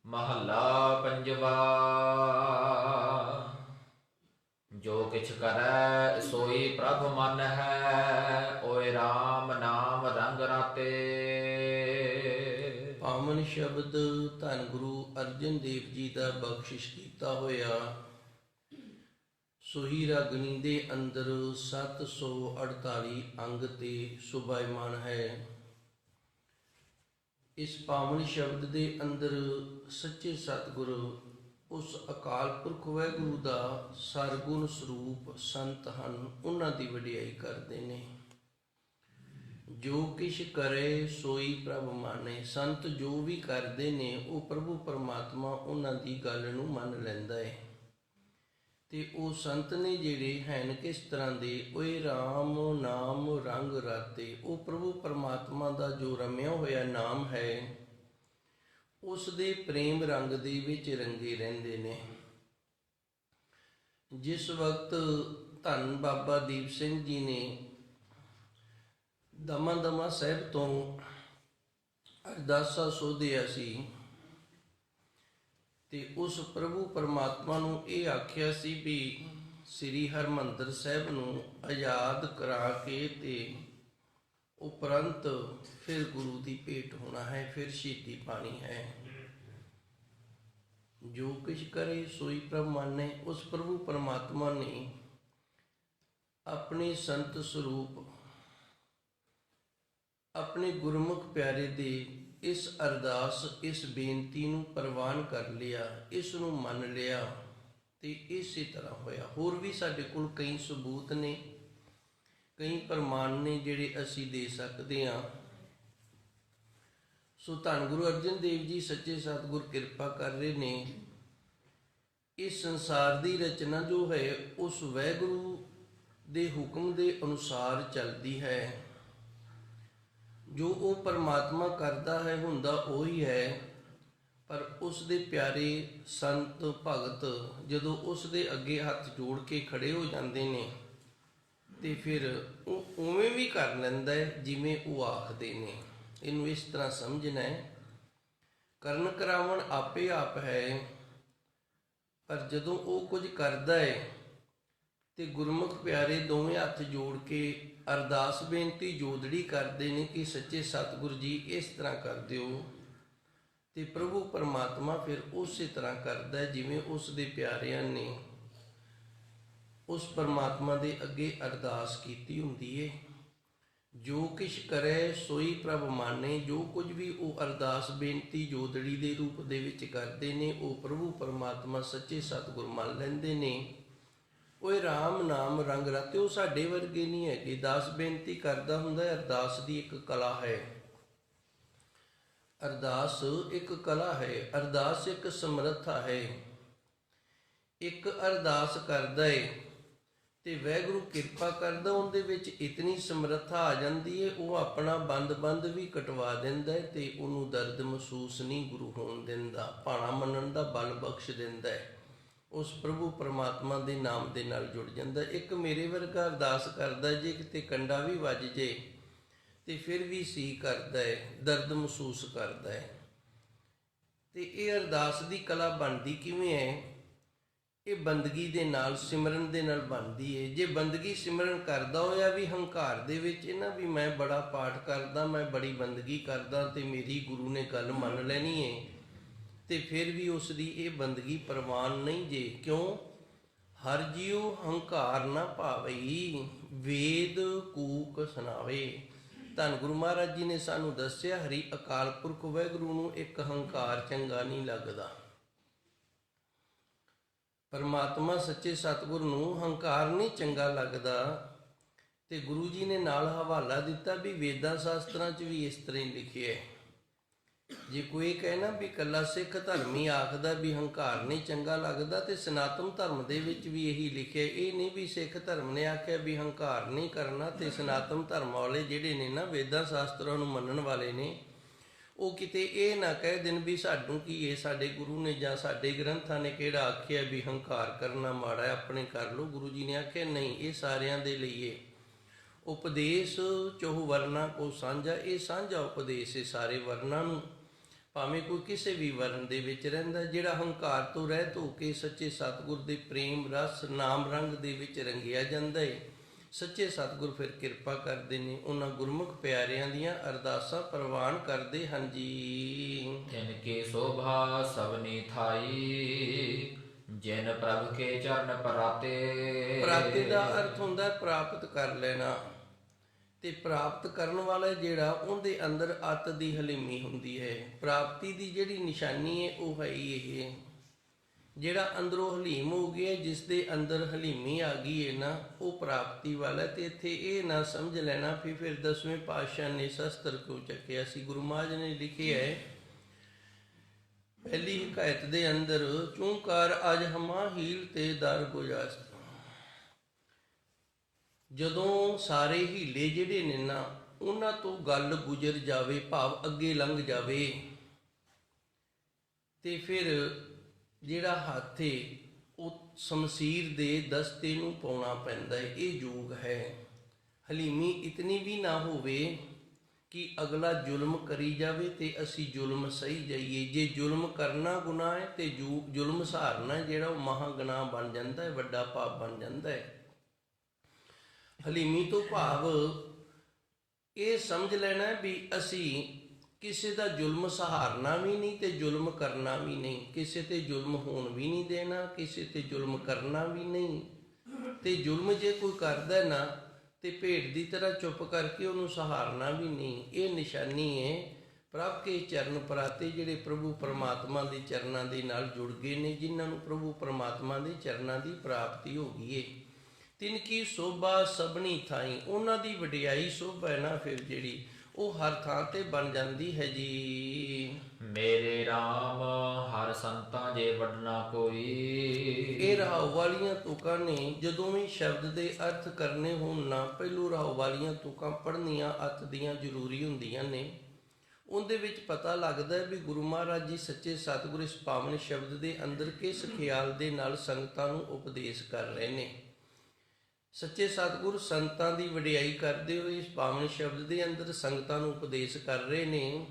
ਮਹੱਲਾ ਪੰਜਵਾ। ਜੋ ਕਿਛ ਕਰੈ ਸੋਈ ਪ੍ਰਭ ਮਨ ਹੈ, ਓਏ RAM ਨਾਮ ਰੰਗ ਰਾਤੇ। ਪਾਵਨ ਸ਼ਬਦ ਧੰਨ ਗੁਰੂ ਅਰਜਨ ਦੇਵ ਜੀ ਦਾ ਬਖਸ਼ਿਸ਼ ਕੀਤਾ ਹੋਇਆ ਸੋਹੀ ਰਾਗਣੀ ਦੇ ਅੰਦਰ 748 ਅੰਗ ਤੇ ਸੁਭਾਇਮਾਨ ਹੈ। ਇਸ ਪਾਵਨ ਸ਼ਬਦ ਦੇ ਅੰਦਰ ਸੱਚੇ ਸਤਿਗੁਰ ਉਸ ਅਕਾਲ ਪੁਰਖ ਵਾਹਿਗੁਰੂ ਦਾ ਸਰਗੁਣ ਸਰੂਪ ਸੰਤ ਹਨ, ਉਹਨਾਂ ਦੀ ਵਡਿਆਈ ਕਰਦੇ ਨੇ। ਜੋ ਕਿਛ ਕਰੇ ਸੋਈ ਪ੍ਰਭ ਮਾਨੇ। ਸੰਤ ਜੋ ਵੀ ਕਰਦੇ ਨੇ ਉਹ ਪ੍ਰਭੂ ਪਰਮਾਤਮਾ ਉਹਨਾਂ ਦੀ ਗੱਲ ਨੂੰ ਮੰਨ ਲੈਂਦਾ ਹੈ। ਤੇ ਉਹ ਸੰਤ ਨੇ ਜਿਹੜੇ ਹਨ ਕਿਸ ਤਰ੍ਹਾਂ ਦੇ? ਓਏ RAM ਨਾਮ ਰੰਗ ਰਾਤੇ। ਉਹ ਪ੍ਰਭੂ ਪਰਮਾਤਮਾ ਦਾ ਜੋ ਰਮਿਆ ਹੋਇਆ ਨਾਮ ਹੈ ਉਸ ਦੇ ਪ੍ਰੇਮ ਰੰਗ ਦੇ ਵਿੱਚ ਰੰਗੇ ਰਹਿੰਦੇ ਨੇ। ਜਿਸ ਵਕਤ ਧੰਨ ਬਾਬਾ ਦੀਪ ਸਿੰਘ ਜੀ ਨੇ ਦਮਦਮਾ ਸਾਹਿਬ ਤੋਂ ਅਰਦਾਸਾ ਸੋਧਿਆ ਸੀ ਤੇ ਉਸ ਪ੍ਰਭੂ ਪਰਮਾਤਮਾ ਨੂੰ ਇਹ ਆਖਿਆ ਸੀ ਵੀ ਸ੍ਰੀ ਹਰਿਮੰਦਰ ਸਾਹਿਬ ਨੂੰ ਆਜ਼ਾਦ ਕਰਾ ਕੇ ਤੇ ਉਪਰੰਤ ਫਿਰ ਗੁਰੂ ਦੀ ਭੇਟ ਹੋਣਾ ਹੈ, ਫਿਰ ਸ਼ਹੀਦੀ ਪਾਣੀ ਹੈ। ਜੋ ਕਿਛ ਕਰੇ ਸੋਈ ਪ੍ਰਭ ਮਾਨੇ। ਉਸ ਪ੍ਰਭੂ ਪਰਮਾਤਮਾ ਨੇ ਆਪਣੇ ਸੰਤ ਸਰੂਪ ਆਪਣੇ ਗੁਰਮੁਖ ਪਿਆਰੇ ਦੇ ਇਸ ਅਰਦਾਸ, ਇਸ ਬੇਨਤੀ ਨੂੰ ਪ੍ਰਵਾਨ ਕਰ ਲਿਆ, ਇਸ ਨੂੰ ਮੰਨ ਲਿਆ ਤੇ ਇਸੇ ਤਰ੍ਹਾਂ ਹੋਇਆ। ਹੋਰ ਵੀ ਸਾਡੇ ਕੋਲ ਕਈ ਸਬੂਤ ਨੇ, ਕਈ ਪ੍ਰਮਾਣ ਨੇ ਜਿਹੜੇ ਅਸੀਂ ਦੇ ਸਕਦੇ ਹਾਂ। ਸੋ ਧੰਨ ਗੁਰੂ ਅਰਜਨ ਦੇਵ ਜੀ ਸੱਚੇ ਸਤਿਗੁਰ ਕਿਰਪਾ ਕਰ ਰਹੇ ਨੇ। ਇਸ ਸੰਸਾਰ ਦੀ ਰਚਨਾ ਜੋ ਹੈ ਉਸ ਵਾਹਿਗੁਰੂ ਦੇ ਹੁਕਮ ਦੇ ਅਨੁਸਾਰ ਚੱਲਦੀ ਹੈ। ਜੋ ਉਹ ਪਰਮਾਤਮਾ ਕਰਦਾ ਹੈ ਹੁੰਦਾ ਉਹੀ ਹੈ, ਪਰ ਉਸ ਦੇ ਪਿਆਰੇ ਸੰਤ ਭਗਤ ਜਦੋਂ ਉਸ ਦੇ ਅੱਗੇ ਹੱਥ ਜੋੜ ਕੇ ਖੜੇ ਹੋ ਜਾਂਦੇ ਨੇ ਤੇ ਫਿਰ ਉਹ ਉਵੇਂ ਵੀ ਕਰ ਲੈਂਦਾ ਹੈ ਜਿਵੇਂ ਉਹ ਆਖਦੇ ਨੇ। ਇਹਨੂੰ ਇਸ ਤਰ੍ਹਾਂ ਸਮਝਣਾ ਹੈ, ਕਰਨ ਕਰਾਵਣ ਆਪੇ ਆਪ ਹੈ, ਪਰ ਜਦੋਂ ਉਹ ਕੁਝ ਕਰਦਾ ਹੈ ਤੇ ਗੁਰਮੁਖ ਪਿਆਰੇ ਦੋਵੇਂ ਹੱਥ ਜੋੜ ਕੇ ਅਰਦਾਸ ਬੇਨਤੀ ਜੋਦੜੀ ਕਰਦੇ ਨੇ ਕਿ ਸੱਚੇ ਸਤਿਗੁਰ ਜੀ ਇਸ ਤਰ੍ਹਾਂ ਕਰ ਦਿਓ, ਤੇ ਪ੍ਰਭੂ ਪਰਮਾਤਮਾ ਫਿਰ ਉਸੇ ਤਰ੍ਹਾਂ ਕਰਦਾ ਜਿਵੇਂ ਉਸ ਦੇ ਪਿਆਰਿਆਂ ਨੇ ਉਸ ਪਰਮਾਤਮਾ ਦੇ ਅੱਗੇ ਅਰਦਾਸ ਕੀਤੀ ਹੁੰਦੀ ਏ। ਜੋ ਕਿਛ ਕਰੇ ਸੋਈ ਪ੍ਰਭ ਮਾਨੇ। ਜੋ ਕੁਝ ਵੀ ਉਹ ਅਰਦਾਸ ਬੇਨਤੀ ਜੋਦੜੀ ਦੇ ਰੂਪ ਦੇ ਵਿੱਚ ਕਰਦੇ ਨੇ ਉਹ ਪ੍ਰਭੂ ਪਰਮਾਤਮਾ ਸੱਚੇ ਸਤਿਗੁਰ ਮੰਨ ਲੈਂਦੇ ਨੇ। ਓਏ RAM ਨਾਮ ਰੰਗ ਰਾਤੇ। ਉਹ ਸਾਡੇ ਵਰਗੇ ਨਹੀਂ ਹੈਗੇ। ਦਾਸ ਬੇਨਤੀ ਕਰਦਾ ਹੁੰਦਾ। ਅਰਦਾਸ ਦੀ ਇੱਕ ਕਲਾ ਹੈ, ਅਰਦਾਸ ਇੱਕ ਕਲਾ ਹੈ, ਅਰਦਾਸ ਇੱਕ ਸਮਰੱਥਾ ਹੈ। ਇੱਕ ਅਰਦਾਸ ਕਰਦਾ ਏ ਤੇ ਵਾਹਿਗੁਰੂ ਕਿਰਪਾ ਕਰਦਾ, ਉਹਦੇ ਵਿੱਚ ਇਤਨੀ ਸਮਰੱਥਾ ਆ ਜਾਂਦੀ ਹੈ ਉਹ ਆਪਣਾ ਬੰਦ ਵੀ ਕਟਵਾ ਦਿੰਦਾ ਹੈ ਤੇ ਉਹਨੂੰ ਦਰਦ ਮਹਿਸੂਸ ਨਹੀਂ ਗੁਰੂ ਹੋਣ ਦਿੰਦਾ, ਭਾਣਾ ਮੰਨਣ ਦਾ ਬਲ ਬਖਸ਼ ਦਿੰਦਾ ਹੈ। ਉਸ ਪ੍ਰਭੂ ਪਰਮਾਤਮਾ ਦੇ ਨਾਮ ਦੇ ਨਾਲ ਜੁੜ ਜਾਂਦਾ। ਇੱਕ ਮੇਰੇ ਵਰਗਾ ਅਰਦਾਸ ਕਰਦਾ, ਜੇ ਕਿਤੇ ਕੰਡਾ ਵੀ ਵੱਜ ਜੇ ਤੇ ਫਿਰ ਵੀ ਸੀ ਕਰਦਾ ਹੈ, ਦਰਦ ਮਹਿਸੂਸ ਕਰਦਾ ਹੈ। ਤੇ ਇਹ ਅਰਦਾਸ ਦੀ ਕਲਾ ਬਣਦੀ ਕਿਵੇਂ ਹੈ? ਇਹ ਬੰਦਗੀ ਦੇ ਨਾਲ, ਸਿਮਰਨ ਦੇ ਨਾਲ ਬਣਦੀ ਹੈ। ਜੇ ਬੰਦਗੀ ਸਿਮਰਨ ਕਰਦਾ ਹੋਇਆ ਵੀ ਹੰਕਾਰ ਦੇ ਵਿੱਚ ਇਹਨਾਂ ਵੀ ਮੈਂ ਬੜਾ ਪਾਠ ਕਰਦਾ, ਮੈਂ ਬੜੀ ਬੰਦਗੀ ਕਰਦਾ ਤੇ ਮੇਰੀ ਗੁਰੂ ਨੇ ਗੱਲ ਮੰਨ ਲੈਣੀ ਹੈ, ਤੇ ਫਿਰ ਵੀ ਉਸ ਦੀ ਇਹ ਬੰਦਗੀ ਪ੍ਰਵਾਨ ਨਹੀਂ ਜੇ। ਕਿਉਂ? ਹਰ ਜੀਉ ਹੰਕਾਰ ਨਾ ਭਾਵਈ, ਵੇਦ ਕੂਕ ਸੁਣਾਵੇ। ਧੰਨ ਗੁਰੂ ਮਹਾਰਾਜ ਜੀ ਨੇ ਸਾਨੂੰ ਦੱਸਿਆ ਹਰੀ ਅਕਾਲ ਪੁਰਖ ਵਾਹਿਗੁਰੂ ਨੂੰ ਇੱਕ ਹੰਕਾਰ ਚੰਗਾ ਨਹੀਂ ਲੱਗਦਾ। ਪਰਮਾਤਮਾ ਸੱਚੇ ਸਤਿਗੁਰ ਨੂੰ ਹੰਕਾਰ ਨਹੀਂ ਚੰਗਾ ਲੱਗਦਾ। ਤੇ ਗੁਰੂ ਜੀ ਨੇ ਨਾਲ ਹਵਾਲਾ ਦਿੱਤਾ ਵੀ ਵੇਦਾਂ ਸ਼ਾਸਤਰਾਂ 'ਚ ਵੀ ਇਸ ਤਰ੍ਹਾਂ ਹੀ ਲਿਖਿਆ ਹੈ। ਜੇ ਕੋਈ ਕਹੇ ਨਾ ਵੀ ਇਕੱਲਾ ਸਿੱਖ ਧਰਮ ਹੀ ਆਖਦਾ ਵੀ ਹੰਕਾਰ ਨਹੀਂ ਚੰਗਾ ਲੱਗਦਾ, ਤੇ ਸਨਾਤਨ ਧਰਮ ਦੇ ਵਿੱਚ ਵੀ ਇਹੀ ਲਿਖਿਆ। ਇਹ ਨਹੀਂ ਵੀ ਸਿੱਖ ਧਰਮ ਨੇ ਆਖਿਆ ਵੀ ਹੰਕਾਰ ਨਹੀਂ ਕਰਨਾ, ਤੇ ਸਨਾਤਨ ਧਰਮ ਵਾਲੇ ਜਿਹੜੇ ਨੇ ਨਾ ਵੇਦਾਂ ਸ਼ਾਸਤਰਾਂ ਨੂੰ ਮੰਨਣ ਵਾਲੇ ਨੇ, ਉਹ ਕਿਤੇ ਇਹ ਨਾ ਕਹਿ ਦੇਣ ਵੀ ਸਾਨੂੰ ਕੀ ਇਹ ਸਾਡੇ ਗੁਰੂ ਨੇ ਜਾਂ ਸਾਡੇ ਗ੍ਰੰਥਾਂ ਨੇ ਕਿਹੜਾ ਆਖਿਆ ਵੀ ਹੰਕਾਰ ਕਰਨਾ ਮਾੜਾ, ਆਪਣੇ ਕਰ ਲਓ। ਗੁਰੂ ਜੀ ਨੇ ਆਖਿਆ ਨਹੀਂ, ਇਹ ਸਾਰਿਆਂ ਦੇ ਲਈ ਹੈ। ਉਪਦੇਸ਼ ਚਹੁ ਵਰਨਾ ਕੋ ਸਾਂਝਾ। ਇਹ ਸਾਂਝਾ ਉਪਦੇਸ਼ ਹੈ ਸਾਰੇ ਵਰਨਾਂ ਨੂੰ। ਭਾਵੇਂ ਕੋਈ ਕਿਸੇ ਵੀ ਵਰਨ ਦੇ ਵਿੱਚ ਰਹਿੰਦਾ, ਜਿਹੜਾ ਹੰਕਾਰ ਤੋਂ ਰਹਿਤ ਹੋ ਕੇ ਸੱਚੇ ਸਤਿਗੁਰ ਦੇ ਪ੍ਰੇਮ ਰਸ ਨਾਮ ਰੰਗ ਦੇ ਵਿੱਚ ਰੰਗਿਆ ਜਾਂਦਾ ਹੈ, ਸੱਚੇ ਸਤਿਗੁਰ ਫਿਰ ਕਿਰਪਾ ਕਰਦੇ ਨੇ, ਉਹਨਾਂ ਗੁਰਮੁਖ ਪਿਆਰਿਆਂ ਦੀਆਂ ਅਰਦਾਸਾਂ ਪ੍ਰਵਾਨ ਕਰਦੇ ਹਨ ਜੀ। ਤਿਨ ਕੀ ਸ਼ੋਭਾ ਸਭਨੀ ਥਾਈ, ਜਿਨ ਪ੍ਰਭ ਕੇ ਚਰਨ ਪਰਾਤੇ। ਪ੍ਰਾਤੇ ਦਾ ਅਰਥ ਹੁੰਦਾ ਹੈ ਪ੍ਰਾਪਤ ਕਰ ਲੈਣਾ, ਤੇ ਪ੍ਰਾਪਤ ਕਰਨ ਵਾਲਾ ਜਿਹੜਾ ਉਹਦੇ ਅੰਦਰ ਅੱਤ ਦੀ ਹਲੀਮੀ ਹੁੰਦੀ ਹੈ। ਪ੍ਰਾਪਤੀ ਦੀ ਜਿਹੜੀ ਨਿਸ਼ਾਨੀ ਹੈ ਉਹ ਹੈ ਹੀ ਇਹ, ਜਿਹੜਾ ਅੰਦਰੋਂ ਹਲੀਮ ਹੋ ਗਿਆ, ਜਿਸ ਦੇ ਅੰਦਰ ਹਲੀਮੀ ਆ ਗਈ ਹੈ ਨਾ, ਉਹ ਪ੍ਰਾਪਤੀ ਵਾਲਾ। ਤੇ ਇੱਥੇ ਇਹ ਨਾ ਸਮਝ ਲੈਣਾ ਫਿਰ 10ਵੇਂ ਪਾਤਸ਼ਾਹ ਨੇ ਸ਼ਸਤਰ ਕਿਉਂ ਚੱਕਿਆ ਸੀ। ਗੁਰੂ ਮਹਾਰਾਜ ਨੇ ਲਿਖਿਆ ਹੈ ਪਹਿਲੀ ਹਕਾਇਤ ਦੇ ਅੰਦਰ, ਚੂੰਕਾਰ ਅਜ ਹਮਾ ਹੀਲ ਤੇ ਦਰ ਗੁਜਾਸਤ। ਜਦੋਂ ਸਾਰੇ ਹੀਲੇ ਜਿਹੜੇ ਨੇ ਨਾ ਉਹਨਾਂ ਤੋਂ ਗੱਲ ਗੁਜ਼ਰ ਜਾਵੇ, ਭਾਵ ਅੱਗੇ ਲੰਘ ਜਾਵੇ, ਤੇ ਫਿਰ ਜਿਹੜਾ ਹੱਥ ਏ ਉਹ ਸ਼ਮਸ਼ੀਰ ਦੇ ਦਸਤੇ ਨੂੰ ਪਾਉਣਾ ਪੈਂਦਾ ਹੈ। ਇਹ ਯੋਗ ਹੈ। ਹਲੀਮੀ ਇਤਨੀ ਵੀ ਨਾ ਹੋਵੇ ਕਿ ਅਗਲਾ ਜ਼ੁਲਮ ਕਰੀ ਜਾਵੇ ਤੇ ਅਸੀਂ ਜ਼ੁਲਮ ਸਹੀ ਜਾਈਏ। ਜੇ ਜ਼ੁਲਮ ਕਰਨਾ ਗੁਨਾਹ ਹੈ ਤੇ ਜ਼ੁਲਮ ਸਹਾਰਨਾ ਜਿਹੜਾ ਉਹ ਮਹਾ ਗੁਨਾਹ ਬਣ ਜਾਂਦਾ ਹੈ, ਵੱਡਾ ਪਾਪ ਬਣ ਜਾਂਦਾ ਹੈ। ਹਲੀਮੀ ਤੋਂ ਭਾਵ ਇਹ ਸਮਝ ਲੈਣਾ ਵੀ ਅਸੀਂ ਕਿਸੇ ਦਾ ਜ਼ੁਲਮ ਸਹਾਰਨਾ ਵੀ ਨਹੀਂ ਤੇ ਜ਼ੁਲਮ ਕਰਨਾ ਵੀ ਨਹੀਂ, ਕਿਸੇ ਤੇ ਜ਼ੁਲਮ ਹੋਣ ਵੀ ਨਹੀਂ ਦੇਣਾ, ਕਿਸੇ ਤੇ ਜ਼ੁਲਮ ਕਰਨਾ ਵੀ ਨਹੀਂ। ਤੇ ਜ਼ੁਲਮ ਜੇ ਕੋਈ ਕਰਦਾ ਨਾ ਤੇ ਭੇਡ ਦੀ ਤਰ੍ਹਾਂ ਚੁੱਪ ਕਰਕੇ ਉਹਨੂੰ ਸਹਾਰਨਾ ਵੀ ਨਹੀਂ। ਇਹ ਨਿਸ਼ਾਨੀ ਹੈ ਪ੍ਰਭ ਕੇ ਚਰਨ ਪਰਾਤੇ, ਜਿਹੜੇ ਪ੍ਰਭੂ ਪਰਮਾਤਮਾ ਦੇ ਚਰਨਾਂ ਦੇ ਨਾਲ ਜੁੜ ਗਏ ਨੇ, ਜਿਨ੍ਹਾਂ ਨੂੰ ਪ੍ਰਭੂ ਪਰਮਾਤਮਾ ਦੇ ਚਰਨਾਂ ਦੀ ਪ੍ਰਾਪਤੀ ਹੋ ਗਈ ਏ। ਤਿਨ ਕੀ ਸ਼ੋਭਾ ਸਭਨੀ ਥਾਈ, ਉਹਨਾਂ ਦੀ ਵਡਿਆਈ ਸ਼ੋਭਾ ਹੈ ਨਾ ਫਿਰ ਜਿਹੜੀ ਉਹ ਹਰ ਥਾਂ ਤੇ ਬਣ ਜਾਂਦੀ ਹੈ ਜੀ। ਮੇਰੇ RAM ਹਰ ਸੰਤਾਂ ਜੇ ਵਡਨਾ ਕੋਈ। ਇਹ ਰਹਾਉ ਵਾਲੀਆਂ ਤੁਕਾਂ ਨੇ ਜਦੋਂ ਵੀ ਸ਼ਬਦ ਦੇ ਅਰਥ ਕਰਨੇ ਹੋਣ ਨਾ, ਪਹਿਲੋਂ ਰਹਾਉ ਵਾਲੀਆਂ ਤੁਕਾਂ ਪੜ੍ਹਨੀਆਂ ਅਤ ਦੀਆਂ ਜ਼ਰੂਰੀ ਹੁੰਦੀਆਂ ਨੇ। ਉਹਦੇ ਵਿੱਚ ਪਤਾ ਲੱਗਦਾ ਹੈ ਵੀ ਗੁਰੂ ਮਹਾਰਾਜ ਜੀ ਸੱਚੇ ਸਤਿਗੁਰ ਇਸ ਪਾਵਨ ਸ਼ਬਦ ਦੇ ਅੰਦਰ ਕਿਸ ਖਿਆਲ ਦੇ ਨਾਲ ਸੰਗਤਾਂ ਨੂੰ ਉਪਦੇਸ਼ ਕਰ ਰਹੇ ਨੇ। ਸੱਚੇ ਸਤਿਗੁਰ ਸੰਤਾਂ ਦੀ ਵਡਿਆਈ ਕਰਦੇ ਹੋਏ ਇਸ ਪਾਵਨ ਸ਼ਬਦ ਦੇ ਅੰਦਰ ਸੰਗਤਾਂ ਨੂੰ ਉਪਦੇਸ਼ ਕਰ ਰਹੇ ਨੇ।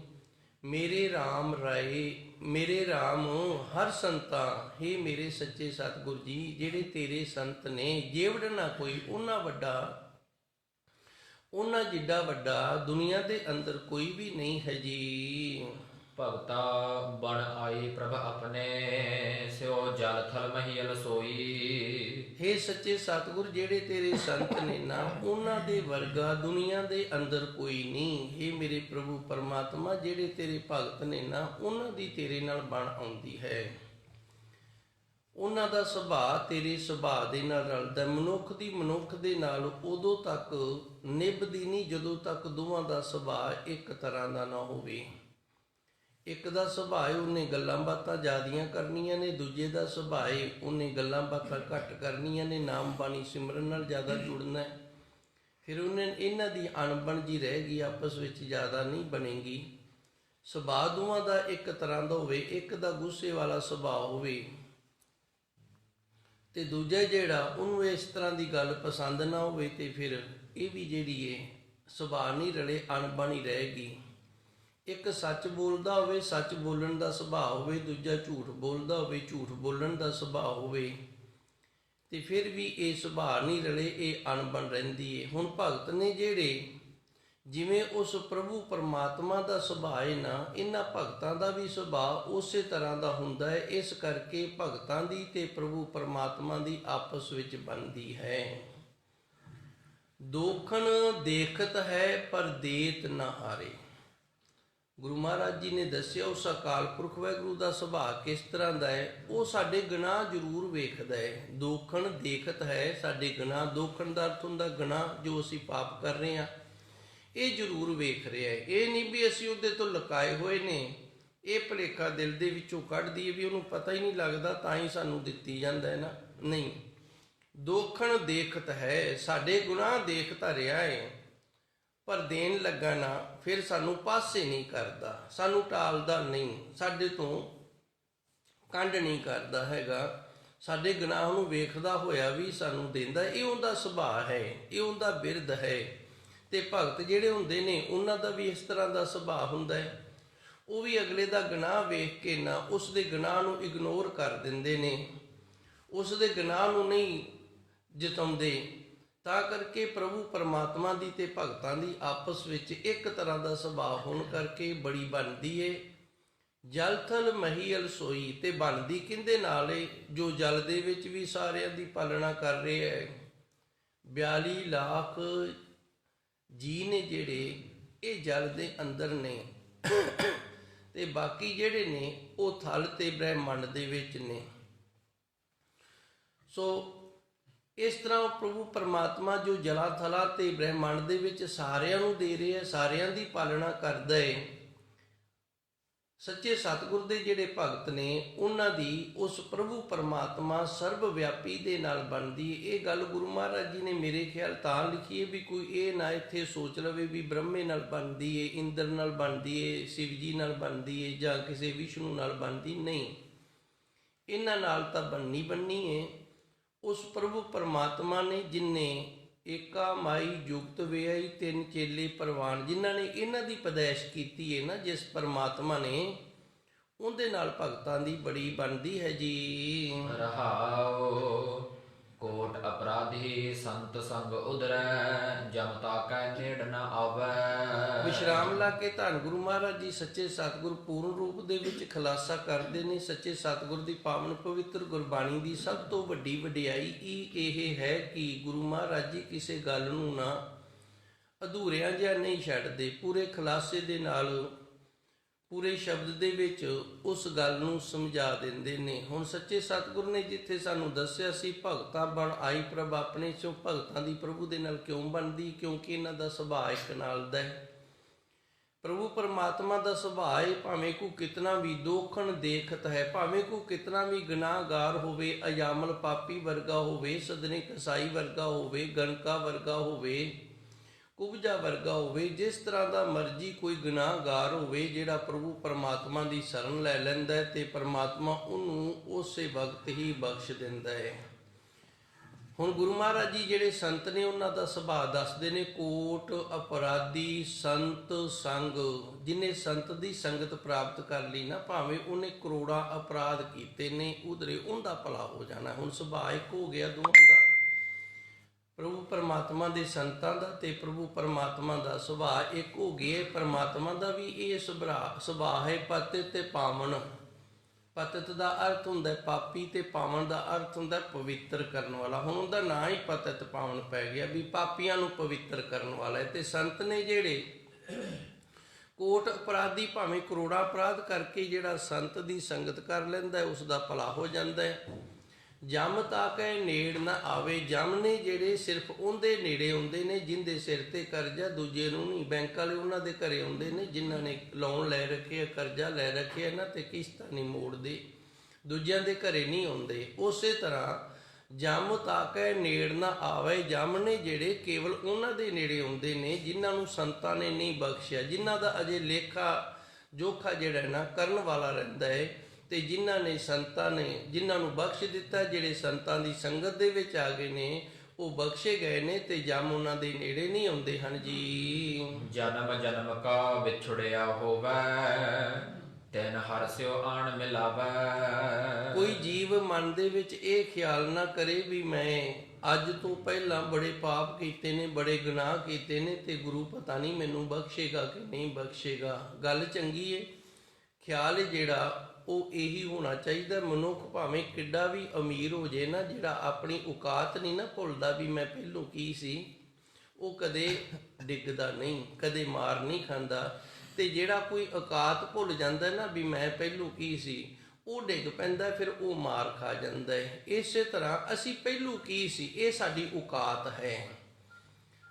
ਮੇਰੇ RAM ਰਾਏ, ਮੇਰੇ RAM ਹਰ ਸੰਤਾਂ, हे ਮੇਰੇ ਸੱਚੇ ਸਤਿਗੁਰ ਜੀ, ਜਿਹੜੇ ਤੇਰੇ ਸੰਤ ਨੇ, ਜੇਵੜ ਨਾ ਕੋਈ ਉਹਨਾਂ ਵੱਡਾ, ਉਹਨਾਂ ਜਿੱਡਾ ਵੱਡਾ ਦੁਨੀਆ ਦੇ ਅੰਦਰ ਕੋਈ ਵੀ ਨਹੀਂ ਹੈ ਜੀ। ਭਗਤਾ ਬਣ ਆਈ ਪ੍ਰਭ ਆਪਣੇ, ਸਿਓ ਜਲ ਥਲ ਮਹੀਲ ਸੋਈ। हे ਸੱਚੇ ਸਤਿਗੁਰ, ਜਿਹੜੇ ਤੇਰੇ ਸੰਤ ਨੇ ਨਾ, ਉਹਨਾਂ ਦੇ ਵਰਗਾ ਦੁਨੀਆ ਦੇ ਅੰਦਰ ਕੋਈ ਨਹੀਂ। हे ਮੇਰੇ ਪ੍ਰਭੂ ਪਰਮਾਤਮਾ, ਜਿਹੜੇ ਤੇਰੇ ਭਗਤ ਨੇ ਨਾ, ਉਹਨਾਂ ਦੀ ਤੇਰੇ ਨਾਲ ਬਣ ਆਉਂਦੀ ਹੈ। ਉਹਨਾਂ ਦਾ ਸੁਭਾਅ ਤੇਰੇ ਸੁਭਾਅ ਦੇ ਨਾਲ ਰਲਦਾ। ਮਨੁੱਖ ਦੀ ਮਨੁੱਖ ਦੇ ਨਾਲ ਉਦੋਂ ਤੱਕ ਨਿਭਦੀ ਨਹੀਂ ਜਦੋਂ ਤੱਕ ਦੋਵਾਂ ਦਾ ਸੁਭਾਅ ਇੱਕ ਤਰ੍ਹਾਂ ਦਾ ਨਾ ਹੋਵੇ। ਇੱਕ ਦਾ ਸੁਭਾਅ ਉਹਨੇ ਗੱਲਾਂ ਬਾਤਾਂ ਜ਼ਿਆਦੀਆਂ ਕਰਨੀਆਂ ਨੇ, ਦੂਜੇ ਦਾ ਸੁਭਾਅ ਉਹਨੇ ਗੱਲਾਂ ਬਾਤਾਂ ਘੱਟ ਕਰਨੀਆਂ ਨੇ, ਨਾਮ ਬਾਣੀ ਸਿਮਰਨ ਨਾਲ ਜ਼ਿਆਦਾ ਜੁੜਨਾ ਹੈ। ਫਿਰ ਉਹਨੇ ਇਹਨਾਂ ਦੀ ਅਣਬਣ ਜੀ ਰਹੇਗੀ, ਆਪਸ ਵਿੱਚ ਜ਼ਿਆਦਾ ਨਹੀਂ ਬਣੇਗੀ। ਸੁਭਾਅ ਦੋਵਾਂ ਦਾ ਇੱਕ ਤਰ੍ਹਾਂ ਦਾ ਹੋਵੇ, ਇੱਕ ਦਾ ਗੁੱਸੇ ਵਾਲਾ ਸੁਭਾਅ ਹੋਵੇ ਤੇ ਦੂਜਾ ਜਿਹੜਾ ਉਹਨੂੰ ਇਸ ਤਰ੍ਹਾਂ ਦੀ ਗੱਲ ਪਸੰਦ ਨਾ ਹੋਵੇ, ਤੇ ਫਿਰ ਇਹ ਵੀ ਜਿਹੜੀ ਹੈ ਸੁਭਾਅ ਨਹੀਂ ਰਲੇ, ਅਣਬਣ ਹੀ ਰਹੇਗੀ। ਇੱਕ ਸੱਚ ਬੋਲਦਾ ਹੋਵੇ, ਸੱਚ ਬੋਲਣ ਦਾ ਸੁਭਾਅ ਹੋਵੇ, ਦੂਜਾ ਝੂਠ ਬੋਲਦਾ ਹੋਵੇ, ਝੂਠ ਬੋਲਣ ਦਾ ਸੁਭਾਅ ਹੋਵੇ, ਤੇ ਫਿਰ ਵੀ ਇਹ ਸੁਭਾਅ ਨਹੀਂ ਰਲੇ, ਇਹ ਅਣਬਣ ਰਹਿੰਦੀ ਹੈ। ਹੁਣ ਭਗਤ ਨੇ ਜਿਹੜੇ, ਜਿਵੇਂ ਉਸ ਪ੍ਰਭੂ ਪਰਮਾਤਮਾ ਦਾ ਸੁਭਾਅ ਹੈ ਨਾ, ਇਹਨਾਂ ਭਗਤਾਂ ਦਾ ਵੀ ਸੁਭਾਅ ਉਸੇ ਤਰ੍ਹਾਂ ਦਾ ਹੁੰਦਾ ਹੈ। ਇਸ ਕਰਕੇ ਭਗਤਾਂ ਦੀ ਤੇ ਪ੍ਰਭੂ ਪਰਮਾਤਮਾ ਦੀ ਆਪਸ ਵਿੱਚ ਬਣਦੀ ਹੈ। ਦੋਖਣ ਦੇਖਤ ਹੈ ਪਰ ਦੇਤ ਨਾ ਹਾਰੇ। ਗੁਰੂ ਮਹਾਰਾਜ ਜੀ ਨੇ ਦੱਸਿਆ ਉਸ ਅਕਾਲ ਪੁਰਖ ਵਾਹਿਗੁਰੂ ਦਾ ਸੁਭਾਅ ਕਿਸ ਤਰ੍ਹਾਂ ਦਾ ਹੈ। ਉਹ ਸਾਡੇ ਗੁਨਾਹ ਜ਼ਰੂਰ ਵੇਖਦਾ ਹੈ। ਦੋਖਣ ਦੇਖਤ ਹੈ, ਸਾਡੇ ਗੁਨਾਹ, ਦੋਖਣ ਦਾ ਅਰਥ ਹੁੰਦਾ ਗੁਨਾਹ ਜੋ ਅਸੀਂ ਪਾਪ ਕਰ ਰਹੇ ਹਾਂ, ਇਹ ਜ਼ਰੂਰ ਵੇਖ ਰਿਹਾ ਹੈ। ਇਹ ਨਹੀਂ ਵੀ ਅਸੀਂ ਉਹਦੇ ਤੋਂ ਲੁਕਾਏ ਹੋਏ ਨੇ, ਇਹ ਭੁਲੇਖਾ ਦਿਲ ਦੇ ਵਿੱਚੋਂ ਕੱਢ ਦਈਏ ਵੀ ਉਹਨੂੰ ਪਤਾ ਹੀ ਨਹੀਂ ਲੱਗਦਾ ਤਾਂ ਹੀ ਸਾਨੂੰ ਦਿੱਤੀ ਜਾਂਦਾ ਹੈ ਨਾ, ਨਹੀਂ। ਦੋਖਣ ਦੇਖਤ ਹੈ, ਸਾਡੇ ਗੁਨਾਹ ਦੇਖਤਾ ਰਿਹਾ ਹੈ, ਪਰ ਦੇਣ ਲੱਗਾ ਨਾ ਫਿਰ ਸਾਨੂੰ ਪਾਸੇ ਨਹੀਂ ਕਰਦਾ, ਸਾਨੂੰ ਟਾਲਦਾ ਨਹੀਂ, ਸਾਡੇ ਤੋਂ ਕੰਡ ਨਹੀਂ ਕਰਦਾ ਹੈਗਾ। ਸਾਡੇ ਗੁਨਾਹ ਨੂੰ ਵੇਖਦਾ ਹੋਇਆ ਵੀ ਸਾਨੂੰ ਦਿੰਦਾ। ਇਹ ਉਹਦਾ ਸੁਭਾਅ ਹੈ, ਇਹ ਉਹਦਾ ਬਿਰਧ ਹੈ। ਤੇ ਭਗਤ ਜਿਹੜੇ ਹੁੰਦੇ ਨੇ ਉਹਨਾਂ ਦਾ ਵੀ ਇਸ ਤਰ੍ਹਾਂ ਦਾ ਸੁਭਾਅ ਹੁੰਦਾ ਹੈ। ਉਹ ਵੀ ਅਗਲੇ ਦਾ ਗੁਨਾਹ ਵੇਖ ਕੇ ਨਾ ਉਸ ਦੇ ਗੁਨਾਹ ਨੂੰ ਇਗਨੋਰ ਕਰ ਦਿੰਦੇ ਨੇ, ਉਸ ਦੇ ਗੁਨਾਹ ਨੂੰ ਨਹੀਂ ਜਤਾਉਂਦੇ। ਤਾਂ ਕਰਕੇ ਪ੍ਰਭੂ ਪਰਮਾਤਮਾ ਦੀ ਤੇ ਭਗਤਾਂ ਦੀ ਆਪਸ ਵਿੱਚ ਇੱਕ ਤਰ੍ਹਾਂ ਦਾ ਸੁਭਾਅ ਹੋਣ ਕਰਕੇ ਬੜੀ ਬਣਦੀ ਏ। ਜਲ ਥਲ ਮਹੀਲ ਸੋਈ, ਤੇ ਬਣਦੀ ਕਿਹਦੇ ਨਾਲ ਏ? ਜੋ ਜਲ ਦੇ ਵਿੱਚ ਵੀ ਸਾਰਿਆਂ ਦੀ ਪਾਲਣਾ ਕਰ ਰਹੇ ਹੈ। 42 ਲੱਖ ਜੀ ਨੇ ਜਿਹੜੇ ਇਹ ਜਲ ਦੇ ਅੰਦਰ ਨੇ, ਤੇ ਬਾਕੀ ਜਿਹੜੇ ਨੇ ਉਹ ਥਲ ਤੇ ਬ੍ਰਹਿਮੰਡ ਦੇ ਵਿੱਚ ਨੇ। ਸੋ ਇਸ ਤਰ੍ਹਾਂ ਪ੍ਰਭੂ ਪਰਮਾਤਮਾ ਜੋ ਜਲਾ ਥਲਾ ਤੇ ਬ੍ਰਹਿਮੰਡ ਦੇ ਵਿੱਚ ਸਾਰਿਆਂ ਨੂੰ ਦੇ ਰਿਹਾ, ਸਾਰਿਆਂ ਦੀ ਪਾਲਣਾ ਕਰਦਾ ਏ। ਸੱਚੇ ਸਤਿਗੁਰ ਦੇ ਜਿਹੜੇ ਭਗਤ ਨੇ ਉਹਨਾਂ ਦੀ ਉਸ ਪ੍ਰਭੂ ਪਰਮਾਤਮਾ ਸਰਬ ਵਿਆਪੀ ਦੇ ਨਾਲ ਬਣਦੀ ਏ। ਇਹ ਗੱਲ ਗੁਰੂ ਮਹਾਰਾਜ ਜੀ ਨੇ ਮੇਰੇ ਖਿਆਲ ਤਾਂ ਲਿਖੀ ਹੈ ਵੀ ਕੋਈ ਇਹ ਨਾ ਇੱਥੇ ਸੋਚ ਲਵੇ ਵੀ ਬ੍ਰਹਮੇ ਨਾਲ ਬਣਦੀ ਏ, ਇੰਦਰ ਨਾਲ ਬਣਦੀ ਏ, ਸ਼ਿਵ ਜੀ ਨਾਲ ਬਣਦੀ ਏ ਜਾਂ ਕਿਸੇ ਵਿਸ਼ਨੂੰ ਨਾਲ ਬਣਦੀ। ਨਹੀਂ, ਇਹਨਾਂ ਨਾਲ ਤਾਂ ਬਣਨੀ ਏ। ਉਸ ਪ੍ਰਭੂ ਪਰਮਾਤਮਾ ਨੇ ਜਿਨਨੇ ਏਕਾ ਮਾਈ ਜੁਗਤ ਵੇਆਈ ਤਿੰਨ ਚੇਲੇ ਪ੍ਰਵਾਨ, ਜਿਨ੍ਹਾਂ ਨੇ ਇਹਨਾਂ ਦੀ ਪੈਦਾਇਸ਼ ਕੀਤੀ ਹੈ ਨਾ, ਜਿਸ ਪਰਮਾਤਮਾ ਨੇ, ਉਹਦੇ ਨਾਲ ਭਗਤਾਂ ਦੀ ਬੜੀ ਬਣਦੀ ਹੈ ਜੀ। ਰਹਾਉ ਕੋਟ ਅਪਰਾਧੀ ਸੰਤ ਸੰਗ ਉਦਰੈ, ਜਮ ਤਾਕੈ ਨੇੜ ਨ ਆਵੈ। ਵਿਸ਼ਰਾਮ ਲਾ ਕੇ ਧੰਨ ਗੁਰੂ ਮਹਾਰਾਜ ਜੀ ਸੱਚੇ ਸਤਿਗੁਰ ਪੂਰਨ ਰੂਪ ਦੇ ਵਿੱਚ ਖੁਲਾਸਾ ਕਰਦੇ ਨੇ। ਸੱਚੇ ਸਤਿਗੁਰ ਦੀ ਪਾਵਨ ਪਵਿੱਤਰ ਗੁਰਬਾਣੀ ਦੀ ਸਭ ਤੋਂ ਵੱਡੀ ਵਡਿਆਈ ਇਹ ਹੈ ਕਿ ਗੁਰੂ ਮਹਾਰਾਜ ਜੀ ਕਿਸੇ ਗੱਲ ਨੂੰ ਨਾ ਅਧੂਰਿਆਂ ਜਿਹਾ ਨਹੀਂ ਛੱਡਦੇ, ਪੂਰੇ ਖੁਲਾਸੇ ਦੇ ਨਾਲ ਪੂਰੇ ਸ਼ਬਦ ਦੇ ਵਿੱਚ ਉਸ ਗੱਲ ਨੂੰ ਸਮਝਾ ਦਿੰਦੇ ਨੇ। ਹੁਣ ਸੱਚੇ ਸਤਿਗੁਰ ਨੇ ਜਿੱਥੇ ਸਾਨੂੰ ਦੱਸਿਆ ਸੀ ਭਗਤਾਂ ਬਣ ਆਈ ਪ੍ਰਭ ਆਪਣੇ ਚੋਂ, ਭਗਤਾਂ ਦੀ ਪ੍ਰਭੂ ਦੇ ਨਾਲ ਕਿਉਂ ਬਣਦੀ? ਕਿਉਂਕਿ ਇਹਨਾਂ ਦਾ ਸੁਭਾਅ ਇੱਕ ਨਾਲ ਦਾ ਹੈ। ਪ੍ਰਭੂ ਪਰਮਾਤਮਾ ਦਾ ਸੁਭਾਅ ਹੈ ਭਾਵੇਂ ਕੋ ਕਿਤਨਾ ਵੀ ਦੋਖਣ ਦੇਖਤ ਹੈ, ਭਾਵੇਂ ਕੋ ਕਿਤਨਾ ਵੀ ਗੁਨਾਹਗਾਰ ਹੋਵੇ, ਅਜਾਮਲ ਪਾਪੀ ਵਰਗਾ ਹੋਵੇ, ਸਦਨੇ ਕਸਾਈ ਵਰਗਾ ਹੋਵੇ, ਗਣਕਾ ਵਰਗਾ ਹੋਵੇ, ਕੁਬਜਾ ਵਰਗਾ ਹੋਵੇ, ਜਿਸ ਤਰ੍ਹਾਂ ਦਾ ਮਰਜ਼ੀ ਕੋਈ ਗੁਨਾਹਗਾਰ ਹੋਵੇ, ਜਿਹੜਾ ਪ੍ਰਭੂ ਪਰਮਾਤਮਾ ਦੀ ਸ਼ਰਨ ਲੈ ਲੈਂਦਾ ਹੈ ਤੇ ਪਰਮਾਤਮਾ ਉਹਨੂੰ ਉਸੇ ਵਕਤ ਹੀ ਬਖਸ਼ ਦਿੰਦਾ ਹੈ। ਹੁਣ ਗੁਰੂ ਮਹਾਰਾਜ ਜੀ ਜਿਹੜੇ ਸੰਤ ਨੇ ਉਹਨਾਂ ਦਾ ਸੁਭਾਅ ਦੱਸਦੇ ਨੇ। ਕੋਟ ਅਪਰਾਧੀ ਸੰਤ ਸੰਗ, ਜਿਹਨੇ ਸੰਤ ਦੀ ਸੰਗਤ ਪ੍ਰਾਪਤ ਕਰ ਲਈ ਨਾ, ਭਾਵੇਂ ਉਹਨੇ ਕਰੋੜਾਂ ਅਪਰਾਧ ਕੀਤੇ ਨੇ, ਉਧਰੇ ਉਹਦਾ ਭਲਾ ਹੋ ਜਾਣਾ। ਹੁਣ ਸੁਭਾਅ ਇੱਕ ਹੋ ਗਿਆ ਦੋਵਾਂ ਦਾ, ਪ੍ਰਭੂ ਪਰਮਾਤਮਾ ਦੇ ਸੰਤਾਂ ਦਾ ਤੇ ਪ੍ਰਭੂ ਪਰਮਾਤਮਾ ਦਾ ਸੁਭਾਅ ਇੱਕ ਹੋ ਗਿਆ। ਪਰਮਾਤਮਾ ਦਾ ਵੀ ਇਹ ਸੁਭਾਅ ਹੈ ਪਤਿਤ ਤੇ ਪਾਵਨ। ਪਤਿਤ ਦਾ ਅਰਥ ਹੁੰਦਾ ਪਾਪੀ ਤੇ ਪਾਵਨ ਦਾ ਅਰਥ ਹੁੰਦਾ ਪਵਿੱਤਰ ਕਰਨ ਵਾਲਾ। ਹੁਣ ਉਹਦਾ ਨਾਂ ਹੀ ਪਤਿਤ ਪਾਵਨ ਪੈ ਗਿਆ ਵੀ ਪਾਪੀਆਂ ਨੂੰ ਪਵਿੱਤਰ ਕਰਨ ਵਾਲਾ ਹੈ। ਤੇ ਸੰਤ ਨੇ ਜਿਹੜੇ ਕੋਟ ਅਪਰਾਧੀ, ਭਾਵੇਂ ਕਰੋੜਾਂ ਅਪਰਾਧ ਕਰਕੇ ਜਿਹੜਾ ਸੰਤ ਦੀ ਸੰਗਤ ਕਰ ਲੈਂਦਾ ਉਸ ਦਾ ਭਲਾ ਹੋ ਜਾਂਦਾ ਹੈ। ਜਮ ਤਾਕੈ ਨੇੜ ਨਾ ਆਵੇ, ਜਮ ਨੇ ਜਿਹੜੇ ਸਿਰਫ ਉਹਦੇ ਨੇੜੇ ਆਉਂਦੇ ਨੇ ਜਿੰਦੇ ਸਿਰ ਤੇ ਕਰਜ਼ਾ, ਦੂਜੇ ਨੂੰ ਨਹੀਂ। ਬੈਂਕ ਵਾਲੇ ਉਹਨਾਂ ਦੇ ਘਰੇ ਆਉਂਦੇ ਨੇ ਜਿਨ੍ਹਾਂ ਨੇ ਲੋਨ ਲੈ ਰੱਖੇ, ਕਰਜ਼ਾ ਲੈ ਰੱਖਿਆ ਨਾ ਤੇ ਕਿਸ਼ਤਾਂ ਨਹੀਂ ਮੋੜਦੇ, ਦੂਜਿਆਂ ਦੇ ਘਰੇ ਨਹੀਂ ਆਉਂਦੇ। ਉਸੇ ਤਰ੍ਹਾਂ ਜਮ ਤਾਕੈ ਨੇੜ ਨਾ ਆਵੇ, ਜਮ ਨੇ ਜਿਹੜੇ ਕੇਵਲ ਉਹਨਾਂ ਦੇ ਨੇੜੇ ਆਉਂਦੇ ਨੇ ਜਿਨ੍ਹਾਂ ਨੂੰ ਸੰਤਾਂ ਨੇ ਨਹੀਂ ਬਖਸ਼ਿਆ, ਜਿਨ੍ਹਾਂ ਦਾ ਅਜੇ ਲੇਖਾ ਜੋਖਾ ਜਿਹੜਾ ਨਾ ਕਰਨ ਵਾਲਾ ਰਹਿੰਦਾ ਹੈ। ਤੇ ਜਿਨ੍ਹਾਂ ਨੇ ਸੰਤਾਂ ਨੇ ਜਿਨ੍ਹਾਂ ਨੂੰ ਬਖਸ਼ ਦਿੱਤਾ, ਜਿਹੜੇ ਸੰਤਾਂ ਦੀ ਸੰਗਤ ਦੇ ਵਿੱਚ ਆ ਗਏ ਨੇ, ਉਹ ਬਖਸ਼ੇ ਗਏ ਨੇ ਤੇ ਜਮ ਉਹਨਾਂ ਦੇ ਨੇੜੇ ਨਹੀਂ ਆਉਂਦੇ ਹਨ ਜੀ। ਜਨਮ ਜਨਮ ਕਾ ਵਿਛੜਿਆ ਹੋਵੇ, ਤੈਨ ਹਰਸਿਓ ਆਣ ਮਿਲਾਵੇ। ਕੋਈ ਜੀਵ ਮਨ ਦੇ ਵਿੱਚ ਇਹ ਖਿਆਲ ਨਾ ਕਰੇ ਵੀ ਮੈਂ ਅੱਜ ਤੋਂ ਪਹਿਲਾਂ ਬੜੇ ਪਾਪ ਕੀਤੇ ਨੇ, ਬੜੇ ਗੁਨਾਹ ਕੀਤੇ ਨੇ ਤੇ ਗੁਰੂ ਪਤਾ ਨਹੀਂ ਮੈਨੂੰ ਬਖਸ਼ੇਗਾ ਕਿ ਨਹੀਂ ਬਖਸ਼ੇਗਾ। ਗੱਲ ਚੰਗੀ ਏ, ਖਿਆਲ ਜਿਹੜਾ ਉਹ ਇਹੀ ਹੋਣਾ ਚਾਹੀਦਾ। ਮਨੁੱਖ ਭਾਵੇਂ ਕਿੱਡਾ ਵੀ ਅਮੀਰ ਹੋ ਜੇ ਨਾ, ਜਿਹੜਾ ਆਪਣੀ ਔਕਾਤ ਨਹੀਂ ਨਾ ਭੁੱਲਦਾ ਵੀ ਮੈਂ ਪਹਿਲੋਂ ਕੀ ਸੀ, ਉਹ ਕਦੇ ਡਿੱਗਦਾ ਨਹੀਂ, ਕਦੇ ਮਾਰ ਨਹੀਂ ਖਾਂਦਾ। ਤੇ ਜਿਹੜਾ ਕੋਈ ਔਕਾਤ ਭੁੱਲ ਜਾਂਦਾ ਨਾ ਵੀ ਮੈਂ ਪਹਿਲੋਂ ਕੀ ਸੀ, ਉਹ ਡਿੱਗ ਪੈਂਦਾ, ਫਿਰ ਉਹ ਮਾਰ ਖਾ ਜਾਂਦਾ ਹੈ। ਇਸੇ ਤਰ੍ਹਾਂ ਅਸੀਂ ਪਹਿਲੋਂ ਕੀ ਸੀ, ਇਹ ਸਾਡੀ ਔਕਾਤ ਹੈ।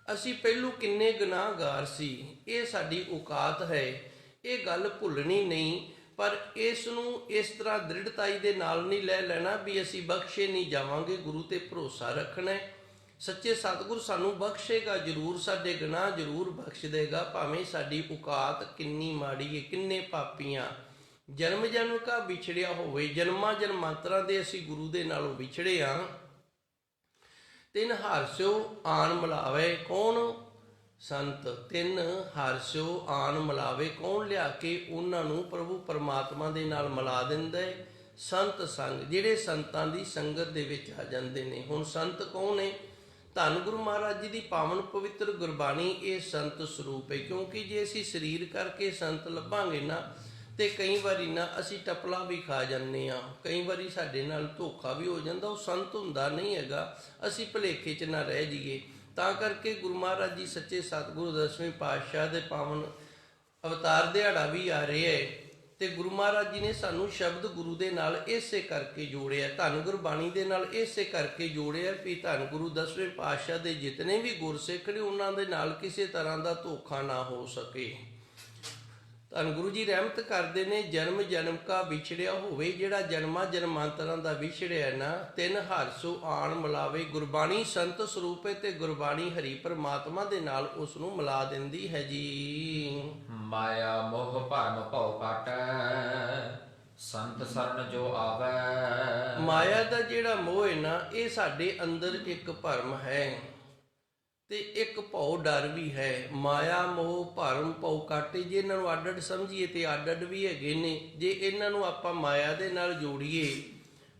ਅਸੀਂ ਪਹਿਲੋਂ ਕਿੰਨੇ ਗੁਨਾਹਗਾਰ ਸੀ, ਇਹ ਸਾਡੀ ਔਕਾਤ ਹੈ। ਇਹ ਗੱਲ ਭੁੱਲਣੀ ਨਹੀਂ, ਪਰ ਇਸ ਨੂੰ ਇਸ ਤਰ੍ਹਾਂ ਦ੍ਰਿੜਤਾਈ ਦੇ ਨਾਲ ਨਹੀਂ ਲੈ ਲੈਣਾ ਵੀ ਅਸੀਂ ਬਖਸ਼ੇ ਨਹੀਂ ਜਾਵਾਂਗੇ। ਗੁਰੂ ਤੇ ਭਰੋਸਾ ਰੱਖਣਾ ਹੈ। ਸੱਚੇ ਸਤਿਗੁਰ ਸਾਨੂੰ ਬਖਸ਼ੇਗਾ ਜ਼ਰੂਰ, ਸਾਡੇ ਗੁਨਾਹ ਜ਼ਰੂਰ ਬਖਸ਼ ਦੇਗਾ, ਭਾਵੇਂ ਸਾਡੀ ਔਕਾਤ ਕਿੰਨੀ ਮਾੜੀ ਹੈ, ਕਿੰਨੇ ਪਾਪੀਆਂ। ਜਨਮ ਜਨਮ ਕਾ ਵਿਛੜਿਆ ਹੋਵੇ, ਜਨਮਾਂ ਜਨਮਾਂਤਰਾਂ ਦੇ ਅਸੀਂ ਗੁਰੂ ਦੇ ਨਾਲੋਂ ਵਿਛੜੇ ਹਾਂ। ਤਿੰਨ ਹਾਰਸਿਓ ਆਣ ਮਿਲਾਵੇ, ਕੌਣ? ਸੰਤ ਤਿੰਨ ਹਰਸਿਓ ਆਣ ਮਿਲਾਵੇ। ਕੌਣ ਲਿਆ ਕੇ ਉਹਨਾਂ ਨੂੰ ਪ੍ਰਭੂ ਪਰਮਾਤਮਾ ਦੇ ਨਾਲ ਮਿਲਾ ਦਿੰਦਾ ਹੈ? ਸੰਤ ਸੰਗ, ਜਿਹੜੇ ਸੰਤਾਂ ਦੀ ਸੰਗਤ ਦੇ ਵਿੱਚ ਆ ਜਾਂਦੇ ਨੇ। ਹੁਣ ਸੰਤ ਕੌਣ ਨੇ? ਧੰਨ ਗੁਰੂ ਮਹਾਰਾਜ ਜੀ ਦੀ ਪਾਵਨ ਪਵਿੱਤਰ ਗੁਰਬਾਣੀ ਇਹ ਸੰਤ ਸਰੂਪ ਹੈ। ਕਿਉਂਕਿ ਜੇ ਅਸੀਂ ਸਰੀਰ ਕਰਕੇ ਸੰਤ ਲੱਭਾਂਗੇ ਨਾ, ਤੇ ਕਈ ਵਾਰੀ ਨਾ ਅਸੀਂ ਟਪਲਾ ਵੀ ਖਾ ਜਾਂਦੇ ਹਾਂ, ਕਈ ਵਾਰੀ ਸਾਡੇ ਨਾਲ ਧੋਖਾ ਵੀ ਹੋ ਜਾਂਦਾ, ਉਹ ਸੰਤ ਹੁੰਦਾ ਨਹੀਂ ਹੈਗਾ, ਅਸੀਂ ਭੁਲੇਖੇ 'ਚ ਨਾ ਰਹਿ ਜਾਈਏ। ਤਾਂ ਕਰਕੇ ਗੁਰੂ ਮਹਾਰਾਜ ਜੀ ਸੱਚੇ ਸਤਿਗੁਰੂ ਦਸਵੇਂ ਪਾਤਸ਼ਾਹ ਦੇ ਪਾਵਨ ਅਵਤਾਰ ਦਿਹਾੜਾ ਵੀ ਆ ਰਿਹਾ ਹੈ, ਤੇ ਗੁਰੂ ਮਹਾਰਾਜ ਜੀ ਨੇ ਸਾਨੂੰ ਸ਼ਬਦ ਗੁਰੂ ਦੇ ਨਾਲ ਇਸੇ ਕਰਕੇ ਜੋੜਿਆ, ਧੰਨ ਗੁਰਬਾਣੀ ਦੇ ਨਾਲ ਇਸੇ ਕਰਕੇ ਜੋੜਿਆ ਵੀ ਧੰਨ ਗੁਰੂ ਦਸਵੇਂ ਪਾਤਸ਼ਾਹ ਦੇ ਜਿਤਨੇ ਵੀ ਗੁਰਸਿੱਖ ਨੇ ਉਹਨਾਂ ਦੇ ਨਾਲ ਕਿਸੇ ਤਰ੍ਹਾਂ ਦਾ ਧੋਖਾ ਨਾ ਹੋ ਸਕੇ। ਧੰਨ ਗੁਰੂ ਜੀ ਰਹਿਮਤ ਕਰਦੇ ਨੇ, ਜਨਮ ਜਨਮ ਕਾ ਵਿਛੜਿਆ ਹੋਵੇ, ਜਿਹੜਾ ਜਨਮਾਂ ਜਨਮਾਂਤਰਾਂ ਦਾ ਵਿਛੜਿਆ ਨਾ, ਤਿੰਨ ਹਰਸੋ ਆਣ ਮਿਲਾਵੇ। ਗੁਰਬਾਣੀ ਸੰਤ ਸਰੂਪ ਹੈ ਤੇ ਗੁਰਬਾਣੀ ਹਰੀ ਪਰਮਾਤਮਾ ਦੇ ਨਾਲ ਉਸ ਨੂੰ ਮਿਲਾ ਦਿੰਦੀ ਹੈ ਜੀ। ਮਾਇਆ ਮੋਹ ਭਰਮ ਭਉ ਕਾਟੈ, ਸੰਤ ਸਰਨ ਜੋ ਆਵੈ। ਮਾਇਆ ਦਾ ਜਿਹੜਾ ਮੋਹ ਹੈ ਨਾ, ਇਹ ਸਾਡੇ ਅੰਦਰ ਇੱਕ ਭਰਮ ਹੈ ਤੇ ਇੱਕ ਭਉ ਡਰ ਵੀ ਹੈ। ਮਾਇਆ ਮੋਹ ਭਰਮ ਭਉ ਕਾਟੇ, ਜੇ ਇਹਨਾਂ ਨੂੰ ਅੱਡ ਅੱਡ ਸਮਝੀਏ ਤੇ ਅੱਡ ਅੱਡ ਵੀ ਹੈਗੇ ਨੇ। ਜੇ ਇਹਨਾਂ ਨੂੰ ਆਪਾਂ ਮਾਇਆ ਦੇ ਨਾਲ ਜੋੜੀਏ,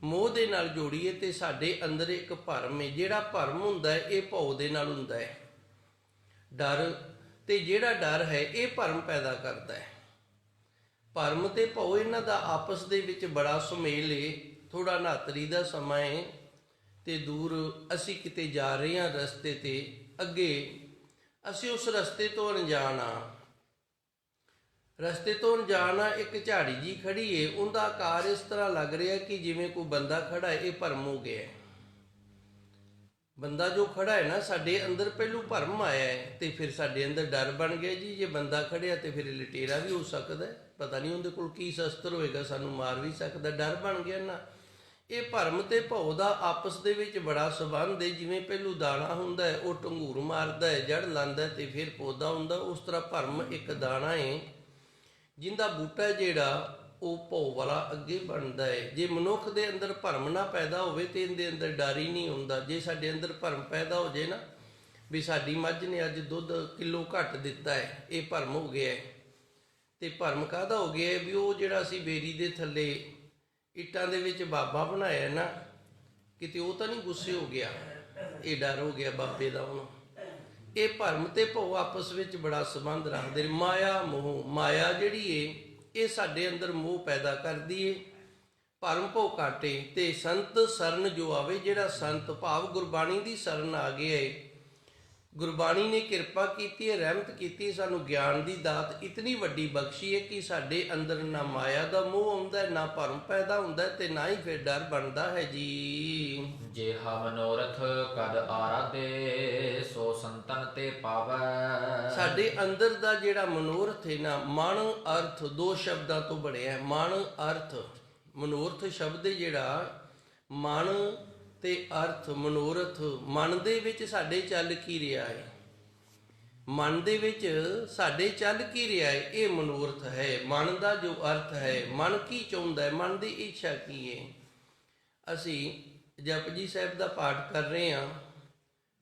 ਮੋਹ ਦੇ ਨਾਲ ਜੋੜੀਏ, ਤੇ ਸਾਡੇ ਅੰਦਰ ਇੱਕ ਭਰਮ ਹੈ। ਜਿਹੜਾ ਭਰਮ ਹੁੰਦਾ ਹੈ ਇਹ ਭਉ ਦੇ ਨਾਲ ਹੁੰਦਾ ਹੈ, ਡਰ। ਤੇ ਜਿਹੜਾ ਡਰ ਹੈ ਇਹ ਭਰਮ ਪੈਦਾ ਕਰਦਾ ਹੈ। ਭਰਮ ਤੇ ਭਉ ਇਹਨਾਂ ਦਾ ਆਪਸ ਦੇ ਵਿੱਚ ਬੜਾ ਸੁਮੇਲ ਹੈ। ਥੋੜਾ ਨਹਾਤਰੀ ਦਾ ਸਮਾਂ ਹੈ ਤੇ ਦੂਰ ਅਸੀਂ ਕਿਤੇ ਜਾ ਰਹੇ ਹਾਂ ਰਸਤੇ ਤੇ, ਅੱਗੇ ਅਸੀਂ ਉਸ ਰਸਤੇ ਤੋਂ ਅਣਜਾਣ ਆ, ਇੱਕ ਝਾੜੀ ਜੀ ਖੜੀ ਏ, ਉਹਦਾ ਆਕਾਰ ਇਸ ਤਰ੍ਹਾਂ ਲੱਗ ਰਿਹਾ ਕਿ ਜਿਵੇਂ ਕੋਈ ਬੰਦਾ ਖੜਾ ਹੈ। ਇਹ ਭਰਮ ਹੋ ਗਿਆ। ਬੰਦਾ ਜੋ ਖੜਾ ਹੈ ਨਾ, ਸਾਡੇ ਅੰਦਰ ਪਹਿਲੂ ਭਰਮ ਆਇਆ ਹੈ ਤੇ ਫਿਰ ਸਾਡੇ ਅੰਦਰ ਡਰ ਬਣ ਗਿਆ ਜੀ। ਜੇ ਬੰਦਾ ਖੜਿਆ ਤੇ ਫਿਰ ਲਟੇਰਾ ਵੀ ਹੋ ਸਕਦਾ, ਪਤਾ ਨਹੀਂ ਉਹਦੇ ਕੋਲ ਕੀ ਸ਼ਸਤਰ ਹੋਏਗਾ, ਸਾਨੂੰ ਮਾਰ ਵੀ ਸਕਦਾ, ਡਰ ਬਣ ਗਿਆ ਨਾ। ਇਹ ਭਰਮ ਤੇ ਭਉ ਦਾ ਆਪਸ ਦੇ ਵਿੱਚ ਬੜਾ ਸੰਬੰਧ ਹੈ। ਜਿਵੇਂ ਪਹਿਲੂ ਦਾਣਾ ਹੁੰਦਾ ਹੈ, ਉਹ ਢੰਗੂਰ ਮਾਰਦਾ ਹੈ, ਜੜ ਲਾਂਦਾ ਤੇ ਫਿਰ ਪੌਦਾ ਹੁੰਦਾ, ਉਸ ਤਰ੍ਹਾਂ ਭਰਮ ਇੱਕ ਦਾਣਾ ਹੈ ਜਿੰਦਾ ਬੂਟਾ ਜਿਹੜਾ ਉਹ ਭਉ ਵਾਲਾ ਅੱਗੇ ਬਣਦਾ ਹੈ। ਜੇ ਮਨੁੱਖ ਦੇ ਅੰਦਰ ਭਰਮ ਨਾ ਪੈਦਾ ਹੋਵੇ ਤੇ ਇਹਦੇ ਅੰਦਰ ਡਰ ਹੀ ਨਹੀਂ ਹੁੰਦਾ। ਜੇ ਸਾਡੇ ਅੰਦਰ ਭਰਮ ਪੈਦਾ ਹੋ ਜਾਏ ਨਾ ਵੀ ਸਾਡੀ ਮੱਝ ਨੇ ਅੱਜ ਦੁੱਧ ਕਿਲੋ ਘੱਟ ਦਿੱਤਾ ਹੈ, ਇਹ ਭਰਮ ਹੋ ਗਿਆ ਹੈ। ਤੇ ਭਰਮ ਕਾਹਦਾ ਹੋ ਗਿਆ ਵੀ ਉਹ ਜਿਹੜਾ ਅਸੀਂ ਬੇਰੀ ਦੇ ਥੱਲੇ ਇੱਟਾਂ ਦੇ ਵਿੱਚ ਬਾਬਾ ਬਣਾਇਆ ਨਾ, ਕਿਤੇ ਉਹ ਤਾਂ ਨਹੀਂ ਗੁੱਸੇ ਹੋ ਗਿਆ, ਇਹ ਡਰ ਹੋ ਗਿਆ ਬਾਬੇ ਦਾ ਉਹਨੂੰ। ਇਹ ਭਰਮ ਤੇ ਭਉ ਆਪਸ ਵਿੱਚ ਬੜਾ ਸੰਬੰਧ ਰੱਖਦੇ ਨੇ। ਮਾਇਆ ਮੋਹ, ਮਾਇਆ ਜਿਹੜੀ ਏ ਇਹ ਸਾਡੇ ਅੰਦਰ ਮੋਹ ਪੈਦਾ ਕਰਦੀ ਏ। ਭਰਮ ਭਉ ਕਾਟੇ ਤੇ ਸੰਤ ਸਰਨ ਜੋ ਆਵੇ, ਜਿਹੜਾ ਸੰਤ ਭਾਵ ਗੁਰਬਾਣੀ ਦੀ ਸਰਨ ਆ ਗਿਆ ਏ। ਗੁਰਬਾਣੀ ਨੇ ਕਿਰਪਾ ਕੀਤੀ ਹੈ, ਰਹਿਮਤ ਕੀਤੀ, ਸਾਨੂੰ ਗਿਆਨ ਦੀ ਦਾਤ ਇਤਨੀ ਵੱਡੀ ਬਖਸ਼ੀ ਹੈ ਕਿ ਸਾਡੇ ਅੰਦਰ ਨਾ ਮਾਇਆ ਦਾ ਮੋਹ ਆਉਂਦਾ, ਨਾ ਭਰਮ ਪੈਦਾ ਹੁੰਦਾ ਤੇ ਨਾ ਹੀ ਫਿਰ ਡਰ ਬਣਦਾ ਹੈ ਜੀ। ਜੇਹਾ ਮਨੋਰਥ ਕਦ ਆਰਾਧੇ, ਸੋ ਸੰਤਨ ਤੇ ਪਾਵੈ। ਸਾਡੇ ਅੰਦਰ ਦਾ ਜਿਹੜਾ ਮਨੋਰਥ ਹੈ ਨਾ, ਮਨ ਅਰਥ ਦੋ ਸ਼ਬਦਾਂ ਤੋਂ ਬਣਿਆ। ਮਨ ਅਰਥ, ਮਨੋਰਥ ਸ਼ਬਦ ਜਿਹੜਾ ਮਨ ਤੇ ਅਰਥ, ਮਨੋਰਥ। ਮਨ ਦੇ ਵਿੱਚ ਸਾਡੇ ਚੱਲ ਕੀ ਰਿਹਾ ਹੈ, ਮਨ ਦੇ ਵਿੱਚ ਸਾਡੇ ਚੱਲ ਕੀ ਰਿਹਾ ਹੈ, ਇਹ ਮਨੋਰਥ ਹੈ। ਮਨ ਦਾ ਜੋ ਅਰਥ ਹੈ, ਮਨ ਕੀ ਚਾਹੁੰਦਾ ਹੈ, ਮਨ ਦੀ ਇੱਛਾ ਕੀ ਹੈ। ਅਸੀਂ ਜਪਜੀ ਸਾਹਿਬ ਦਾ ਪਾਠ ਕਰ ਰਹੇ ਹਾਂ,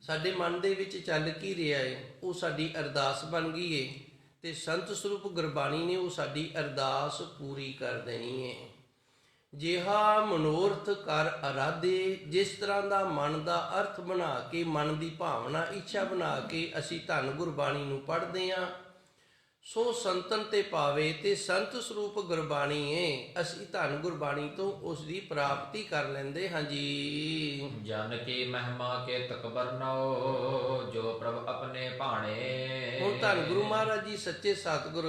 ਸਾਡੇ ਮਨ ਦੇ ਵਿੱਚ ਚੱਲ ਕੀ ਰਿਹਾ ਹੈ, ਉਹ ਸਾਡੀ ਅਰਦਾਸ ਬਣ ਗਈ ਹੈ ਤੇ ਸੰਤ ਸਰੂਪ ਗੁਰਬਾਣੀ ਨੇ ਉਹ ਸਾਡੀ ਅਰਦਾਸ ਪੂਰੀ ਕਰ ਦੇਣੀ ਹੈ। ਜਿਹਾ ਮਨੋਰਥ ਕਰ ਅਰਾਧੇ, ਜਿਸ ਤਰ੍ਹਾਂ ਦਾ ਮਨ ਦਾ ਅਰਥ ਬਣਾ ਕੇ, ਮਨ ਦੀ ਭਾਵਨਾ ਇੱਛਾ ਬਣਾ ਕੇ ਅਸੀਂ ਧੰਨ ਗੁਰਬਾਣੀ ਨੂੰ ਪੜ੍ਹਦੇ ਹਾਂ, ਸੋ ਸੰਤਨ ਤੇ ਪਾਵੇ। ਤੇ ਸੰਤ ਸਰੂਪ ਗੁਰਬਾਣੀ ਹੈ, ਅਸੀਂ ਧੰਨ ਗੁਰਬਾਣੀ ਤੋਂ ਉਸ ਦੀ ਪ੍ਰਾਪਤੀ ਕਰ ਲੈਂਦੇ ਹਾਂ ਜੀ। ਜਨ ਕੀ ਮਹਿਮਾ ਕੇ ਤਕਬਰਨੋ, ਜੋ ਪ੍ਰਭ ਆਪਣੇ ਭਾਣੇ। ਹੁਣ ਧੰਨ ਗੁਰੂ ਮਹਾਰਾਜ ਜੀ ਸੱਚੇ ਸਤਿਗੁਰ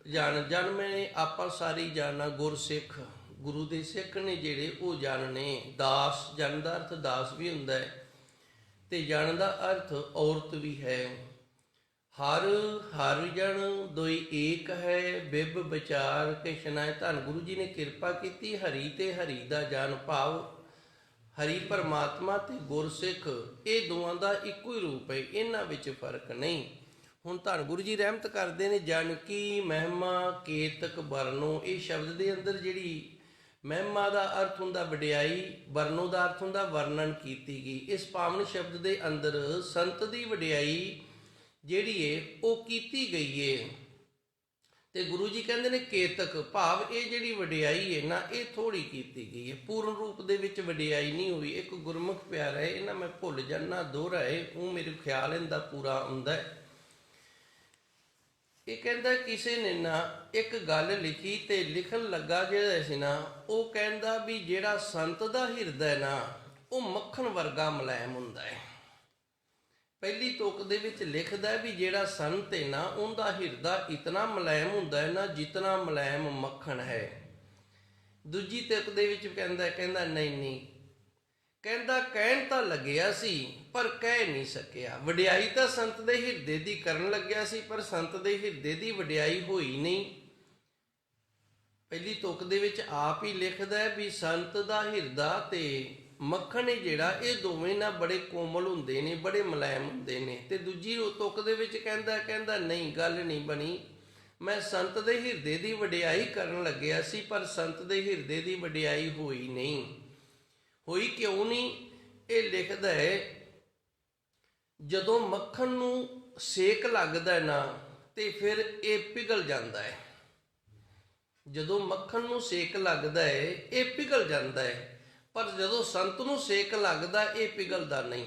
ਜਨ ਮੈਨੇ ਆਪਾਂ ਸਾਰੀ ਜਾਣਾ, ਗੁਰਸਿੱਖ ਗੁਰੂ ਦੇ ਸਿੱਖ ਨੇ ਜਿਹੜੇ ਉਹ ਜਨ ਨੇ। ਦਾਸ, ਜਨ ਦਾ ਅਰਥ ਦਾਸ ਵੀ ਹੁੰਦਾ ਹੈ ਤੇ ਜਨ ਦਾ ਅਰਥ ਔਰਤ ਵੀ ਹੈ। ਹਰ ਹਰ ਜਨ ਦੋਈ ਏਕ ਹੈ, ਬਿਬ ਵਿਚਾਰ ਕਿਸ਼ਨਾ। ਧੰਨ ਗੁਰੂ ਜੀ ਨੇ ਕਿਰਪਾ ਕੀਤੀ, ਹਰੀ ਤੇ ਹਰੀ ਦਾ ਜਨ ਭਾਵ ਹਰੀ ਪਰਮਾਤਮਾ ਤੇ ਗੁਰਸਿੱਖ, ਇਹ ਦੋਵਾਂ ਦਾ ਇੱਕੋ ਹੀ ਰੂਪ ਹੈ, ਇਹਨਾਂ ਵਿੱਚ ਫਰਕ ਨਹੀਂ। ਹੁਣ ਧੰਨ ਗੁਰੂ ਜੀ ਰਹਿਮਤ ਕਰਦੇ ਨੇ, ਜਨ ਕੀ ਮਹਿਮਾ ਕੇਤਕ ਵਰਨੋ। ਇਹ ਸ਼ਬਦ ਦੇ ਅੰਦਰ ਜਿਹੜੀ ਮਹਿਮਾ ਦਾ ਅਰਥ ਹੁੰਦਾ ਵਡਿਆਈ, ਵਰਨੋ ਦਾ ਅਰਥ ਹੁੰਦਾ ਵਰਣਨ ਕੀਤੀ ਗਈ। ਇਸ ਪਾਵਨ ਸ਼ਬਦ ਦੇ ਅੰਦਰ ਸੰਤ ਦੀ ਵਡਿਆਈ ਜਿਹੜੀ ਏ ਉਹ ਕੀਤੀ ਗਈ ਏ। ਤੇ ਗੁਰੂ ਜੀ ਕਹਿੰਦੇ ਨੇ ਕੇਤਕ, ਭਾਵ ਇਹ ਜਿਹੜੀ ਵਡਿਆਈ ਹੈ ਨਾ, ਇਹ ਥੋੜੀ ਕੀਤੀ ਗਈ ਹੈ, ਪੂਰਨ ਰੂਪ ਦੇ ਵਿੱਚ ਵਡਿਆਈ ਨਹੀਂ ਹੋਈ। ਇੱਕ ਗੁਰਮੁਖ ਪਿਆਰਾ ਹੈ, ਇਹਨਾਂ ਮੈਂ ਭੁੱਲ ਜਾਣਾ ਦੋਹਰਾ ਹੈ, ਉਹ ਮੇਰੇ ਖਿਆਲ ਇਹਦਾ ਪੂਰਾ ਆਉਂਦਾ ਹੈ। ਇਹ ਕਹਿੰਦਾ ਕਿਸੇ ਨੇ ਨਾ ਇੱਕ ਗੱਲ ਲਿਖੀ ਤੇ ਲਿਖਣ ਲੱਗਾ ਜਿਹੜਾ ਸੀ ਨਾ, ਉਹ ਕਹਿੰਦਾ ਵੀ ਜਿਹੜਾ ਸੰਤ ਦਾ ਹਿਰਦਾ ਨਾ ਉਹ ਮੱਖਣ ਵਰਗਾ ਮੁਲਾਇਮ ਹੁੰਦਾ ਹੈ। ਪਹਿਲੀ ਤੁਕ ਦੇ ਵਿੱਚ ਲਿਖਦਾ ਵੀ ਜਿਹੜਾ ਸੰਤ ਹੈ ਨਾ ਉਹਦਾ ਹਿਰਦਾ ਇਤਨਾ ਮੁਲਾਇਮ ਹੁੰਦਾ ਹੈ ਨਾ ਜਿਤਨਾ ਮੁਲਾਇਮ ਮੱਖਣ ਹੈ। ਦੂਜੀ ਤੁਕ ਦੇ ਵਿੱਚ ਕਹਿੰਦਾ ਨਹੀਂ, ਕਹਿੰਦਾ ਕਹਿਣ ਤਾਂ ਲੱਗਿਆ ਸੀ ਪਰ ਕਹਿ ਨਹੀਂ ਸਕਿਆ। ਵਡਿਆਈ ਤਾਂ ਸੰਤ ਦੇ ਹਿਰਦੇ ਦੀ ਕਰਨ ਲੱਗਿਆ ਸੀ, ਪਰ ਸੰਤ ਦੇ ਹਿਰਦੇ ਦੀ ਵਡਿਆਈ ਹੋਈ ਨਹੀਂ। ਪਹਿਲੀ ਤੁਕ ਦੇ ਵਿੱਚ ਆਪ ਹੀ ਲਿਖਦਾ ਵੀ ਸੰਤ ਦਾ ਹਿਰਦਾ ਤੇ ਮੱਖਣ ਜਿਹੜਾ ਇਹ ਦੋਵੇਂ ਨਾ ਬੜੇ ਕੋਮਲ ਹੁੰਦੇ ਨੇ, ਬੜੇ ਮੁਲਾਇਮ ਹੁੰਦੇ ਨੇ। ਤੇ ਦੂਜੀ ਤੁਕ ਦੇ ਵਿੱਚ ਕਹਿੰਦਾ ਨਹੀਂ, ਗੱਲ ਨਹੀਂ ਬਣੀ, ਮੈਂ ਸੰਤ ਦੇ ਹਿਰਦੇ ਦੀ ਵਡਿਆਈ ਕਰਨ ਲੱਗਿਆ ਸੀ ਪਰ ਸੰਤ ਦੇ ਹਿਰਦੇ ਦੀ ਵਡਿਆਈ ਹੋਈ ਨਹੀਂ। ਹੋਈ ਕਿਉਂ ਨਹੀਂ? ਇਹ ਲਿਖਦਾ ਹੈ ਜਦੋਂ ਮੱਖਣ ਨੂੰ ਸੇਕ ਲੱਗਦਾ ਨਾ ਤੇ ਫਿਰ ਇਹ ਪਿਘਲ ਜਾਂਦਾ ਹੈ। ਜਦੋਂ ਮੱਖਣ ਨੂੰ ਸੇਕ ਲੱਗਦਾ ਹੈ ਇਹ ਪਿਘਲ ਜਾਂਦਾ ਹੈ, ਪਰ ਜਦੋਂ ਸੰਤ ਨੂੰ ਸੇਕ ਲੱਗਦਾ ਇਹ ਪਿਘਲਦਾ ਨਹੀਂ,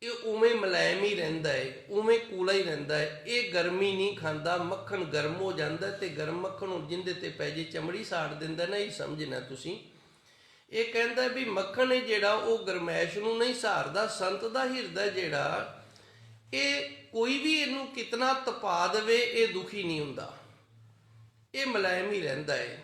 ਇਹ ਉਵੇਂ ਮੁਲਾਇਮ ਹੀ ਰਹਿੰਦਾ ਹੈ, ਉਵੇਂ ਕੂਲਾ ਹੀ ਰਹਿੰਦਾ ਹੈ। ਇਹ ਗਰਮੀ ਨਹੀਂ ਖਾਂਦਾ, ਮੱਖਣ ਗਰਮ ਹੋ ਜਾਂਦਾ ਤੇ ਗਰਮ ਮੱਖਣ ਨੂੰ ਜਿੰਦੇ ਤੇ ਪੈ ਜੇ ਚਮੜੀ ਸਾੜ ਦਿੰਦਾ ਨਾ, ਇਹ ਸਮਝਣਾ ਤੁਸੀਂ। ਇਹ ਕਹਿੰਦਾ ਵੀ ਮੱਖਣ ਜਿਹੜਾ ਉਹ ਗਰਮੈਸ਼ ਨੂੰ ਨਹੀਂ ਸਹਾਰਦਾ। ਸੰਤ ਦਾ ਹਿਰਦਾ ਜਿਹੜਾ ਇਹ ਕੋਈ ਵੀ ਇਹਨੂੰ ਕਿਤਨਾ ਤਪਾ ਦੇਵੇ ਇਹ ਦੁਖੀ ਨਹੀਂ ਹੁੰਦਾ, ਇਹ ਮੁਲਾਇਮ ਹੀ ਰਹਿੰਦਾ ਹੈ।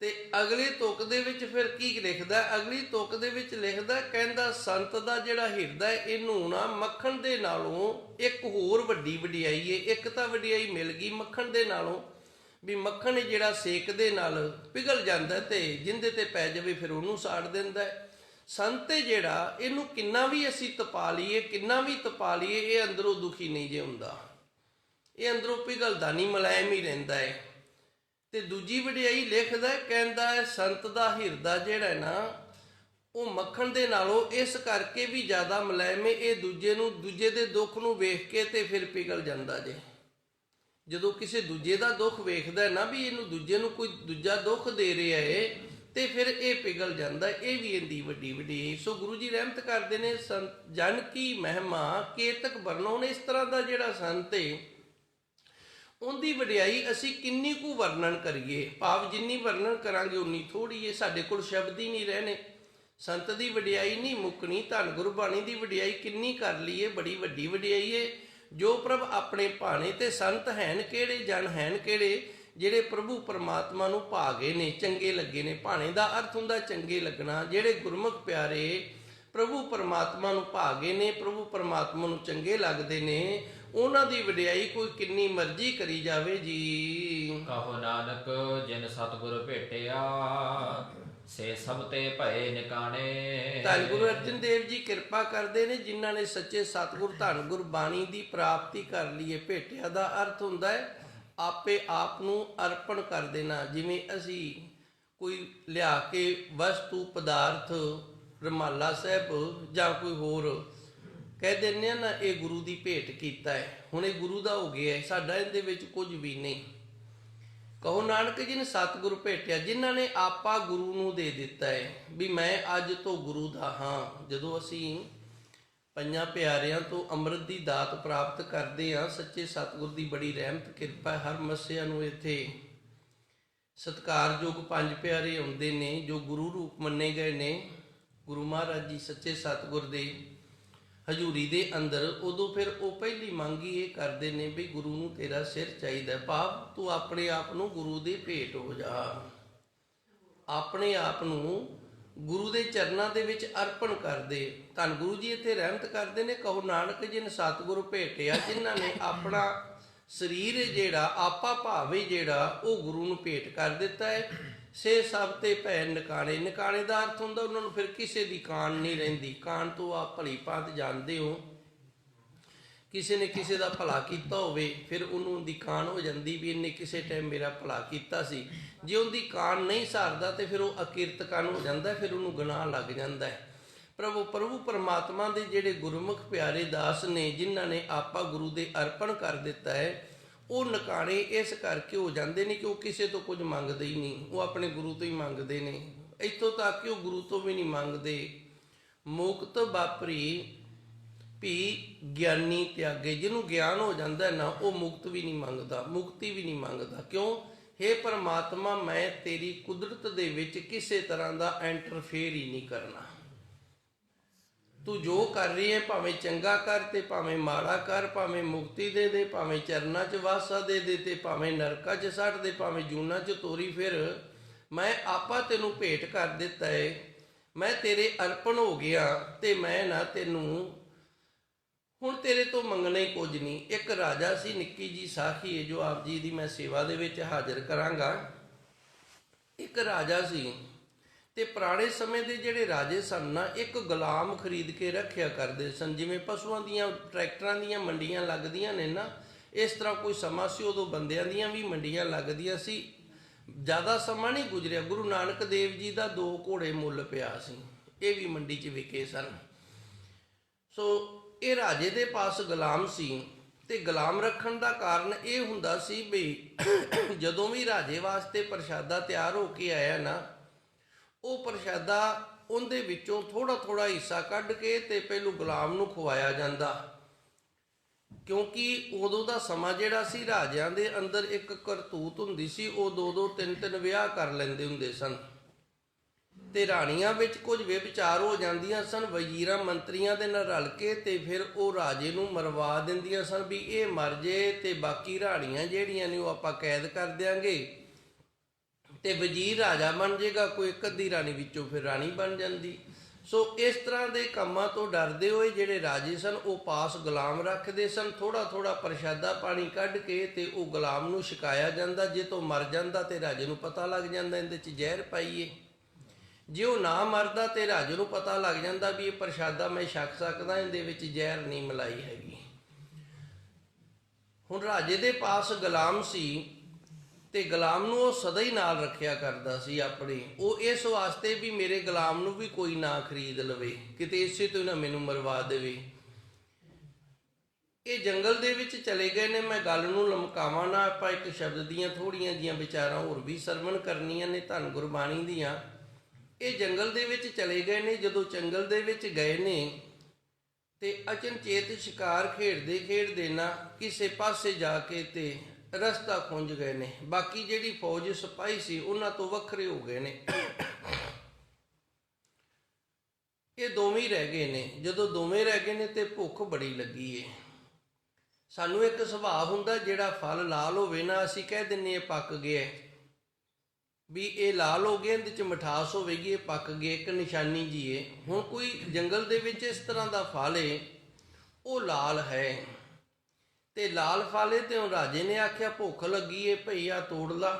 ਤੇ ਅਗਲੀ ਤੁਕ ਦੇ ਵਿੱਚ ਫਿਰ ਕੀ ਲਿਖਦਾ? ਅਗਲੀ ਤੁਕ ਦੇ ਵਿੱਚ ਲਿਖਦਾ, ਕਹਿੰਦਾ ਸੰਤ ਦਾ ਜਿਹੜਾ ਹਿਰਦਾ ਇਹਨੂੰ ਨਾ ਮੱਖਣ ਦੇ ਨਾਲੋਂ ਇੱਕ ਹੋਰ ਵੱਡੀ ਵਡਿਆਈ ਹੈ। ਇੱਕ ਤਾਂ ਵਡਿਆਈ ਮਿਲ ਗਈ ਮੱਖਣ ਦੇ ਨਾਲੋਂ, ਵੀ ਮੱਖਣ ਜਿਹੜਾ ਸੇਕ ਦੇ ਨਾਲ ਪਿਘਲ ਜਾਂਦਾ ਤੇ ਜਿੰਦੇ ਤੇ ਪੈ ਜਾਵੇ ਫਿਰ ਉਹਨੂੰ ਸਾੜ ਦਿੰਦਾ। ਸੰਤ ਜਿਹੜਾ ਇਹਨੂੰ ਕਿੰਨਾ ਵੀ ਅਸੀਂ ਤਪਾ ਲਈਏ, ਕਿੰਨਾ ਵੀ ਤਪਾ ਲਈਏ, ਇਹ ਅੰਦਰੋਂ ਦੁਖੀ ਨਹੀਂ ਜੇ ਹੁੰਦਾ, ਇਹ ਅੰਦਰੋਂ ਪਿਘਲਦਾ ਨਹੀਂ, ਮੁਲਾਇਮ ਹੀ ਰਹਿੰਦਾ ਹੈ। ਤੇ ਦੂਜੀ ਵਡਿਆਈ ਲਿਖਦਾ, ਕਹਿੰਦਾ ਸੰਤ ਦਾ ਹਿਰਦਾ ਜਿਹੜਾ ਨਾ ਉਹ ਮੱਖਣ ਦੇ ਨਾਲੋਂ ਇਸ ਕਰਕੇ ਵੀ ਜ਼ਿਆਦਾ ਮੁਲਾਇਮ ਹੈ, ਇਹ ਦੂਜੇ ਦੇ ਦੁੱਖ ਨੂੰ ਵੇਖ ਕੇ ਤੇ ਫਿਰ ਪਿਘਲ ਜਾਂਦਾ ਜੇ। ਜਦੋਂ ਕਿਸੇ ਦੂਜੇ ਦਾ ਦੁੱਖ ਵੇਖਦਾ ਨਾ ਵੀ ਇਹਨੂੰ ਦੂਜੇ ਨੂੰ ਕੋਈ ਦੂਜਾ ਦੁੱਖ ਦੇ ਰਿਹਾ ਏ ਤੇ ਫਿਰ ਇਹ ਪਿਘਲ ਜਾਂਦਾ। ਇਹ ਵੀ ਇਹਦੀ ਵੱਡੀ ਵਡਿਆਈ। ਸੋ ਗੁਰੂ ਜੀ ਰਹਿਮਤ ਕਰਦੇ ਨੇ, ਜਨ ਕੀ ਮਹਿਮਾ ਕੇਤਕ ਵਰਣੋ ਨੇ। ਇਸ ਤਰ੍ਹਾਂ ਦਾ ਜਿਹੜਾ ਸੰਤ ਏ ਉਹਦੀ ਵਡਿਆਈ ਅਸੀਂ ਕਿੰਨੀ ਕੁ ਵਰਣਨ ਕਰੀਏ, ਭਾਵ ਜਿੰਨੀ ਵਰਣਨ ਕਰਾਂਗੇ ਉਨੀ ਥੋੜ੍ਹੀ ਹੈ, ਸਾਡੇ ਕੋਲ ਸ਼ਬਦ ਹੀ ਨਹੀਂ ਰਹਿਣੇ। ਸੰਤ ਦੀ ਵਡਿਆਈ ਨਹੀਂ ਮੁੱਕਣੀ, ਧੰਨ ਗੁਰਬਾਣੀ ਦੀ ਵਡਿਆਈ ਕਿੰਨੀ ਕਰ ਲਈਏ, ਬੜੀ ਵੱਡੀ ਵਡਿਆਈ ਹੈ। ਜੋ ਪ੍ਰਭ ਆਪਣੇ ਭਾਣੇ ਤੇ ਸੰਤ ਹੈਨ ਕਿਹੜੇ, ਜਨ ਹੈਨ ਕਿਹੜੇ, ਜਿਹੜੇ ਪ੍ਰਭੂ ਪਰਮਾਤਮਾ ਨੂੰ ਭਾ ਗਏ ਨੇ, ਚੰਗੇ ਲੱਗੇ ਨੇ। ਭਾਣੇ ਦਾ ਅਰਥ ਹੁੰਦਾ ਚੰਗੇ ਲੱਗਣਾ। ਜਿਹੜੇ ਗੁਰਮੁਖ ਪਿਆਰੇ ਪ੍ਰਭੂ ਪਰਮਾਤਮਾ ਨੂੰ ਭਾ ਗਏ ਨੇ, ਪ੍ਰਭੂ ਪਰਮਾਤਮਾ ਨੂੰ ਚੰਗੇ ਲੱਗਦੇ ਨੇ, ਉਹਨਾਂ ਦੀ ਵਡਿਆਈ ਕੋਈ ਕਿੰਨੀ ਮਰਜ਼ੀ ਕਰੀ ਜਾਵੇ ਜੀ। ਕਹੋ ਨਾਨਕ ਜਿਨ ਸਤਿਗੁਰ ਭੇਟਿਆ ਸੇ ਸਭ ਤੇ ਭਏ ਨਿਕਾਣੇ। ਧੰਨ ਗੁਰੂ ਅਰਜਨ ਦੇਵ ਜੀ ਕਿਰਪਾ ਕਰਦੇ ਨੇ ਜਿਨ੍ਹਾਂ ਨੇ ਸੱਚੇ ਸਤਿਗੁਰ ਧੰਨ ਗੁਰਬਾਣੀ ਦੀ ਪ੍ਰਾਪਤੀ ਕਰ ਲਈ ਹੈ। ਭੇਟਿਆ ਦਾ ਅਰਥ ਹੁੰਦਾ ਹੈ ਆਪੇ ਆਪ ਨੂੰ ਅਰਪਣ ਕਰ ਦੇਣਾ। ਜਿਵੇਂ ਅਸੀਂ ਕੋਈ ਲਿਆ ਕੇ ਵਸਤੂ ਪਦਾਰਥ, ਰੁਮਾਲਾ ਸਾਹਿਬ ਜਾਂ ਕੋਈ ਹੋਰ ਕਹਿ ਦਿੰਦੇ ਆ ਨਾ, ਇਹ ਗੁਰੂ ਦੀ ਭੇਟ ਕੀਤਾ ਹੈ, ਹੁਣ ਇਹ ਗੁਰੂ ਦਾ ਹੋ ਗਿਆ, ਸਾਡਾ ਇਹਦੇ ਵਿੱਚ ਕੁਝ ਵੀ ਨਹੀਂ। ਕਹੋ ਨਾਨਕ ਜੀ ਨੇ ਸਤਿਗੁਰ ਭੇਟਿਆ, ਜਿਨ੍ਹਾਂ ਨੇ ਆਪਾ ਗੁਰੂ ਨੂੰ ਦੇ ਦਿੱਤਾ ਹੈ ਵੀ ਮੈਂ ਅੱਜ ਤੋਂ ਗੁਰੂ ਦਾ ਹਾਂ। ਜਦੋਂ ਅਸੀਂ ਪੰਜਾਂ ਪਿਆਰਿਆਂ ਤੋਂ ਅੰਮ੍ਰਿਤ ਦੀ ਦਾਤ ਪ੍ਰਾਪਤ ਕਰਦੇ ਹਾਂ, ਸੱਚੇ ਸਤਿਗੁਰ ਦੀ ਬੜੀ ਰਹਿਮਤ ਕਿਰਪਾ, ਹਰ ਮੱਸਿਆ ਨੂੰ ਇੱਥੇ ਸਤਿਕਾਰਯੋਗ ਪੰਜ ਪਿਆਰੇ ਆਉਂਦੇ ਨੇ ਜੋ ਗੁਰੂ ਰੂਪ ਮੰਨੇ ਗਏ ਨੇ ਗੁਰੂ ਮਹਾਰਾਜ ਜੀ ਸੱਚੇ ਸਤਿਗੁਰ ਦੇ ਹਜ਼ੂਰੀ ਦੇ ਅੰਦਰ। ਉਦੋਂ ਫਿਰ ਉਹ ਪਹਿਲੀ ਮੰਗ ਹੀ ਇਹ ਕਰਦੇ ਨੇ ਵੀ ਗੁਰੂ ਨੂੰ ਤੇਰਾ ਸਿਰ ਚਾਹੀਦਾ, ਭਾਵ ਤੂੰ ਆਪਣੇ ਆਪ ਨੂੰ ਗੁਰੂ ਦੇ ਭੇਟ ਹੋ ਜਾ, ਆਪਣੇ ਆਪ ਨੂੰ ਗੁਰੂ ਦੇ ਚਰਨਾਂ ਦੇ ਵਿੱਚ ਅਰਪਣ ਕਰ ਦੇ। ਧੰਨ ਗੁਰੂ ਜੀ ਇੱਥੇ ਰਹਿਮਤ ਕਰਦੇ ਨੇ, ਕਹੋ ਨਾਨਕ ਜਿਨ ਸਤਿਗੁਰੂ ਭੇਟਿਆ, ਜਿਨ੍ਹਾਂ ਨੇ ਆਪਣਾ ਸਰੀਰ ਜਿਹੜਾ ਆਪਾ ਭਾਵੇ ਜਿਹੜਾ ਉਹ ਗੁਰੂ ਨੂੰ ਭੇਟ ਕਰ ਦਿੱਤਾ ਹੈ। ਸੇ ਸਭ ਤੇ ਭੈ ਨਿਕਾਣੇ। ਨਿਕਾਣੇ ਦਾ ਅਰਥ ਹੁੰਦਾ ਉਹਨਾਂ ਨੂੰ ਫਿਰ ਕਿਸੇ ਦੀ ਕਾਣ ਨਹੀਂ ਰਹਿੰਦੀ। ਕਾਣ ਤੋਂ ਆਪ ਭਲੀ ਭਾਂਤ ਜਾਣਦੇ ਹੋ, ਕਿਸੇ ਨੇ ਕਿਸੇ ਦਾ ਭਲਾ ਕੀਤਾ ਹੋਵੇ ਫਿਰ ਉਹਨੂੰ ਦੀ ਕਾਣ ਹੋ ਜਾਂਦੀ ਵੀ ਇਹਨੇ ਕਿਸੇ ਟਾਈਮ ਮੇਰਾ ਭਲਾ ਕੀਤਾ ਸੀ। ਜੇ ਉਹਦੀ ਕਾਣ ਨਹੀਂ ਸਹਾਰਦਾ ਤੇ ਫਿਰ ਉਹ ਅਕਿਰਤ ਕਾਣ ਹੋ ਜਾਂਦਾ, ਫਿਰ ਉਹਨੂੰ ਗੁਨਾਹ ਲੱਗ ਜਾਂਦਾ ਹੈ। ਪ੍ਰਭੂ ਪਰਮਾਤਮਾ ਦੇ ਜਿਹੜੇ ਗੁਰਮੁਖ ਪਿਆਰੇ ਦਾਸ ਨੇ, ਜਿਨ੍ਹਾਂ ਨੇ ਆਪਾ ਗੁਰੂ ਦੇ ਅਰਪਣ ਕਰ ਦਿੱਤਾ ਹੈ, ਉਹ ਨਕਾਣੇ ਇਸ ਕਰਕੇ ਹੋ ਜਾਂਦੇ ਨੇ ਕਿ ਉਹ ਕਿਸੇ ਤੋਂ ਕੁਝ ਮੰਗਦੇ ਹੀ ਨਹੀਂ, ਉਹ ਆਪਣੇ ਗੁਰੂ ਤੋਂ ਹੀ ਮੰਗਦੇ ਨੇ। ਇੱਥੋਂ ਤੱਕ ਕਿ ਉਹ ਗੁਰੂ ਤੋਂ ਵੀ ਨਹੀਂ ਮੰਗਦੇ। ਮੁਕਤ ਬਾਪਰੀ ਵੀ ਗਿਆਨੀ ਤਿਆਗੇ, ਜਿਹਨੂੰ ਗਿਆਨ ਹੋ ਜਾਂਦਾ ਨਾ, ਉਹ ਮੁਕਤ ਵੀ ਨਹੀਂ ਮੰਗਦਾ, ਮੁਕਤੀ ਵੀ ਨਹੀਂ ਮੰਗਦਾ। ਕਿਉਂ? ਹੇ ਪਰਮਾਤਮਾ, ਮੈਂ ਤੇਰੀ ਕੁਦਰਤ ਦੇ ਵਿੱਚ ਕਿਸੇ ਤਰ੍ਹਾਂ ਦਾ ਐਂਟਰਫੇਅਰ ਹੀ ਨਹੀਂ ਕਰਨਾ। ਤੂੰ ਜੋ ਕਰ ਰਹੀ ਹੈ, ਭਾਵੇਂ ਚੰਗਾ ਕਰ ਤੇ ਭਾਵੇਂ ਮਾੜਾ ਕਰ, ਭਾਵੇਂ ਮੁਕਤੀ ਦੇ ਦੇ, ਭਾਵੇਂ ਚਰਨਾਂ 'ਚ ਵਾਸਾ ਦੇ ਦੇ, ਤੇ ਭਾਵੇਂ ਨਰਕਾਂ 'ਚ ਸੱਟ ਦੇ, ਭਾਵੇਂ ਜੂਨਾਂ 'ਚ ਤੋਰੀ ਫਿਰ, ਮੈਂ ਆਪਾ ਤੈਨੂੰ ਭੇਟ ਕਰ ਦਿੱਤਾ ਹੈ, ਮੈਂ ਤੇਰੇ ਅਰਪਣ ਹੋ ਗਿਆ, ਤੇ ਮੈਂ ਨਾ ਤੈਨੂੰ ਹੁਣ ਤੇਰੇ ਤੋਂ ਮੰਗਣਾ ਹੀ ਕੁਝ ਨਹੀਂ। ਇੱਕ ਰਾਜਾ ਸੀ, ਨਿੱਕੀ ਜੀ ਸਾਖੀ ਹੈ ਜੋ ਆਪ ਜੀ ਦੀ ਮੈਂ ਸੇਵਾ ਦੇ ਵਿੱਚ ਹਾਜ਼ਰ ਕਰਾਂਗਾ। ਇੱਕ ਰਾਜਾ ਸੀ, ਤੇ ਪੁਰਾਣੇ ਸਮੇਂ ਦੇ ਜਿਹੜੇ ਰਾਜੇ ਸਨ ਨਾ, ਇੱਕ ਗੁਲਾਮ ਖਰੀਦ ਕੇ ਰੱਖਿਆ ਕਰਦੇ ਸਨ। ਜਿਵੇਂ ਪਸ਼ੂਆਂ ਦੀਆਂ, ਟਰੈਕਟਰਾਂ ਦੀਆਂ ਮੰਡੀਆਂ ਲੱਗਦੀਆਂ ਨੇ ਨਾ, ਇਸ ਤਰ੍ਹਾਂ ਕੋਈ ਸਮਾਂ ਸੀ ਉਦੋਂ ਬੰਦਿਆਂ ਦੀਆਂ ਵੀ ਮੰਡੀਆਂ ਲੱਗਦੀਆਂ ਸੀ। ਜ਼ਿਆਦਾ ਸਮਾਂ ਨਹੀਂ ਗੁਜ਼ਰਿਆ, ਗੁਰੂ ਨਾਨਕ ਦੇਵ ਜੀ ਦਾ 2 ਘੋੜੇ ਮੁੱਲ ਪਿਆ ਸੀ, ਇਹ ਵੀ ਮੰਡੀ 'ਚ ਵਿਕੇ ਸਨ। ਸੋ ਇਹ ਰਾਜੇ ਦੇ ਪਾਸ ਗੁਲਾਮ ਸੀ, ਤੇ ਗੁਲਾਮ ਰੱਖਣ ਦਾ ਕਾਰਨ ਇਹ ਹੁੰਦਾ ਸੀ ਵੀ ਜਦੋਂ ਵੀ ਰਾਜੇ ਵਾਸਤੇ ਪ੍ਰਸ਼ਾਦਾ ਤਿਆਰ ਹੋ ਕੇ ਆਇਆ ਨਾ, ਉਹ ਪ੍ਰਸ਼ਾਦਾ ਉਹਦੇ ਵਿੱਚੋਂ ਥੋੜਾ ਥੋੜਾ ਹਿੱਸਾ ਕੱਢ ਕੇ ਤੇ ਪਹਿਲੋਂ ਗੁਲਾਮ ਨੂੰ ਖਵਾਇਆ ਜਾਂਦਾ। ਕਿਉਂਕਿ ਉਦੋਂ ਦਾ ਸਮਾਂ ਜਿਹੜਾ ਸੀ, ਰਾਜਿਆਂ ਦੇ ਅੰਦਰ ਇੱਕ ਕਰਤੂਤ ਹੁੰਦੀ ਸੀ, ਉਹ 2-2 3-3 ਵਿਆਹ ਕਰ ਲੈਂਦੇ ਹੁੰਦੇ ਸਨ, ਤੇ ਰਾਣੀਆਂ ਵਿੱਚ ਕੁਝ ਵਿਭਚਾਰ ਹੋ ਜਾਂਦੀਆਂ ਸਨ। ਵਜ਼ੀਰਾਂ ਮੰਤਰੀਆਂ ਦੇ ਨਾਲ ਰਲ ਕੇ ਤੇ ਫਿਰ ਉਹ ਰਾਜੇ ਨੂੰ ਮਰਵਾ ਦਿੰਦੀਆਂ ਸਨ ਵੀ ਇਹ ਮਰ ਜੇ, ਤੇ ਬਾਕੀ ਰਾਣੀਆਂ ਜਿਹੜੀਆਂ ਨੇ ਉਹ ਆਪਾਂ ਕੈਦ ਕਰ ਦਿਆਂਗੇ, ਤੇ ਵਜ਼ੀਰ ਰਾਜਾ ਬਣ ਜਾਏਗਾ, ਕੋਈ ਇੱਕ ਅੱਧੀ ਰਾਣੀ ਵਿੱਚੋਂ ਫਿਰ ਰਾਣੀ ਬਣ ਜਾਂਦੀ। ਸੋ ਇਸ ਤਰ੍ਹਾਂ ਦੇ ਕੰਮਾਂ ਤੋਂ ਡਰਦੇ ਹੋਏ ਜਿਹੜੇ ਰਾਜੇ ਸਨ, ਉਹ ਪਾਸ ਗੁਲਾਮ ਰੱਖਦੇ ਸਨ। ਥੋੜਾ ਥੋੜਾ ਪ੍ਰਸ਼ਾਦਾ ਪਾਣੀ ਕੱਢ ਕੇ ਤੇ ਉਹ ਗੁਲਾਮ ਨੂੰ ਛਕਾਇਆ ਜਾਂਦਾ। ਜੇ ਤੋਂ ਮਰ ਜਾਂਦਾ ਤੇ ਰਾਜੇ ਨੂੰ ਪਤਾ ਲੱਗ ਜਾਂਦਾ ਇਹਦੇ 'ਚ ਜ਼ਹਿਰ ਪਾਈਏ। ਜੇ ਉਹ ਨਾ ਮਰਦਾ ਤੇ ਰਾਜੇ ਨੂੰ ਪਤਾ ਲੱਗ ਜਾਂਦਾ ਵੀ ਇਹ ਪ੍ਰਸ਼ਾਦਾ ਮੈਂ ਛਕ ਸਕਦਾ, ਇਹਦੇ ਵਿੱਚ ਜ਼ਹਿਰ ਨਹੀਂ ਮਿਲਾਈ ਹੈਗੀ। ਹੁਣ ਰਾਜੇ ਦੇ ਪਾਸ ਗੁਲਾਮ ਸੀ, ਤੇ ਗੁਲਾਮ ਨੂੰ ਉਹ ਸਦਾ ਹੀ ਨਾਲ ਰੱਖਿਆ ਕਰਦਾ ਸੀ ਆਪਣੇ। ਉਹ ਇਸ ਵਾਸਤੇ ਵੀ ਮੇਰੇ ਗੁਲਾਮ ਨੂੰ ਵੀ ਕੋਈ ਨਾ ਖਰੀਦ ਲਵੇ, ਕਿਤੇ ਇਸੇ ਤੋਂ ਨਾ ਮੈਨੂੰ ਮਰਵਾ ਦੇਵੇ। ਇਹ ਜੰਗਲ ਦੇ ਵਿੱਚ ਚਲੇ ਗਏ ਨੇ। ਮੈਂ ਗੱਲ ਨੂੰ ਲਮਕਾਵਾਂ ਨਾ, ਆਪਾਂ ਇੱਕ ਸ਼ਬਦ ਦੀਆਂ ਥੋੜੀਆਂ ਜੀਆਂ ਵਿਚਾਰਾਂ ਹੋਰ ਵੀ ਸਰਵਣ ਕਰਨੀਆਂ ਨੇ ਧੰਨ ਗੁਰਬਾਣੀ ਦੀਆਂ। ਇਹ ਜੰਗਲ ਦੇ ਵਿੱਚ ਚਲੇ ਗਏ ਨੇ। ਜਦੋਂ ਜੰਗਲ ਦੇ ਵਿੱਚ ਗਏ ਨੇ ਤੇ ਅਚਨਚੇਤ ਸ਼ਿਕਾਰ ਖੇਡਦੇ ਖੇਡਦੇ ਨਾ ਕਿਸੇ ਪਾਸੇ ਜਾ ਕੇ ਤੇ ਰਸਤਾ ਖੁੰਝ ਗਏ ਨੇ। ਬਾਕੀ ਜਿਹੜੀ ਫੌਜ ਸਿਪਾਹੀ ਸੀ ਉਹਨਾਂ ਤੋਂ ਵੱਖਰੇ ਹੋ ਗਏ ਨੇ। ਇਹ ਦੋਵੇਂ ਰਹਿ ਗਏ ਨੇ। ਜਦੋਂ ਦੋਵੇਂ ਰਹਿ ਗਏ ਨੇ ਤੇ ਭੁੱਖ ਬੜੀ ਲੱਗੀ ਏ। ਸਾਨੂੰ ਇੱਕ ਸੁਭਾਅ ਹੁੰਦਾ, ਜਿਹੜਾ ਫਲ ਲਾਲ ਹੋਵੇ ਨਾ, ਅਸੀਂ ਕਹਿ ਦਿੰਨੇ ਇਹ ਪੱਕ ਗਿਆ, ਵੀ ਇਹ ਲਾਲ ਹੋ ਗਿਆ, ਇਹਦੇ 'ਚ ਮਿਠਾਸ ਹੋਵੇਗੀ, ਇਹ ਪੱਕ ਗਿਆ, ਇੱਕ ਨਿਸ਼ਾਨੀ ਜੀ ਏ। ਹੁਣ ਕੋਈ ਜੰਗਲ ਦੇ ਵਿੱਚ ਇਸ ਤਰ੍ਹਾਂ ਦਾ ਫਲ ਏ, ਉਹ ਲਾਲ ਹੈ, ਤੇ ਲਾਲ ਫਲ ਏ। ਤੇ ਹੁਣ ਰਾਜੇ ਨੇ ਆਖਿਆ ਭੁੱਖ ਲੱਗੀ ਏ ਭਈ, ਆ ਤੋੜ ਲਾ।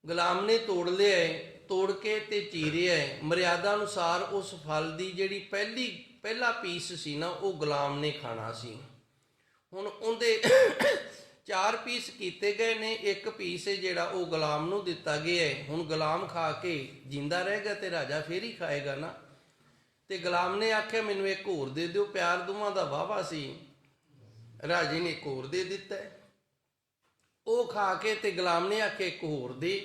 ਗੁਲਾਮ ਨੇ ਤੋੜ ਲਿਆ ਏ, ਤੋੜ ਕੇ ਤੇ ਚੀਰਿਆ ਏ। ਮਰਿਆਦਾ ਅਨੁਸਾਰ ਉਸ ਫਲ ਦੀ ਜਿਹੜੀ ਪਹਿਲਾ ਪੀਸ ਸੀ ਨਾ, ਉਹ ਗੁਲਾਮ ਨੇ ਖਾਣਾ ਸੀ। ਹੁਣ ਉਹਦੇ 4 ਪੀਸ ਕੀਤੇ ਗਏ ਨੇ। ਇੱਕ ਪੀਸ ਹੈ ਜਿਹੜਾ ਉਹ ਗੁਲਾਮ ਨੂੰ ਦਿੱਤਾ ਗਿਆ ਹੈ। ਹੁਣ ਗੁਲਾਮ ਖਾ ਕੇ ਜਿੰਦਾ ਰਹਿ ਗਿਆ ਤੇ ਰਾਜਾ ਫੇਰ ਹੀ ਖਾਏਗਾ ਨਾ। ਤੇ ਗੁਲਾਮ ਨੇ ਆਖਿਆ ਮੈਨੂੰ ਇੱਕ ਹੋਰ ਦੇ ਦਿਓ। ਪਿਆਰ ਦੋਵਾਂ ਦਾ ਵਾਹਵਾ ਸੀ। ਰਾਜੇ ਨੇ ਇੱਕ ਹੋਰ ਦੇ ਦਿੱਤਾ। ਉਹ ਖਾ ਕੇ ਤੇ ਗੁਲਾਮ ਨੇ ਆਖਿਆ ਇੱਕ ਹੋਰ ਦੇ।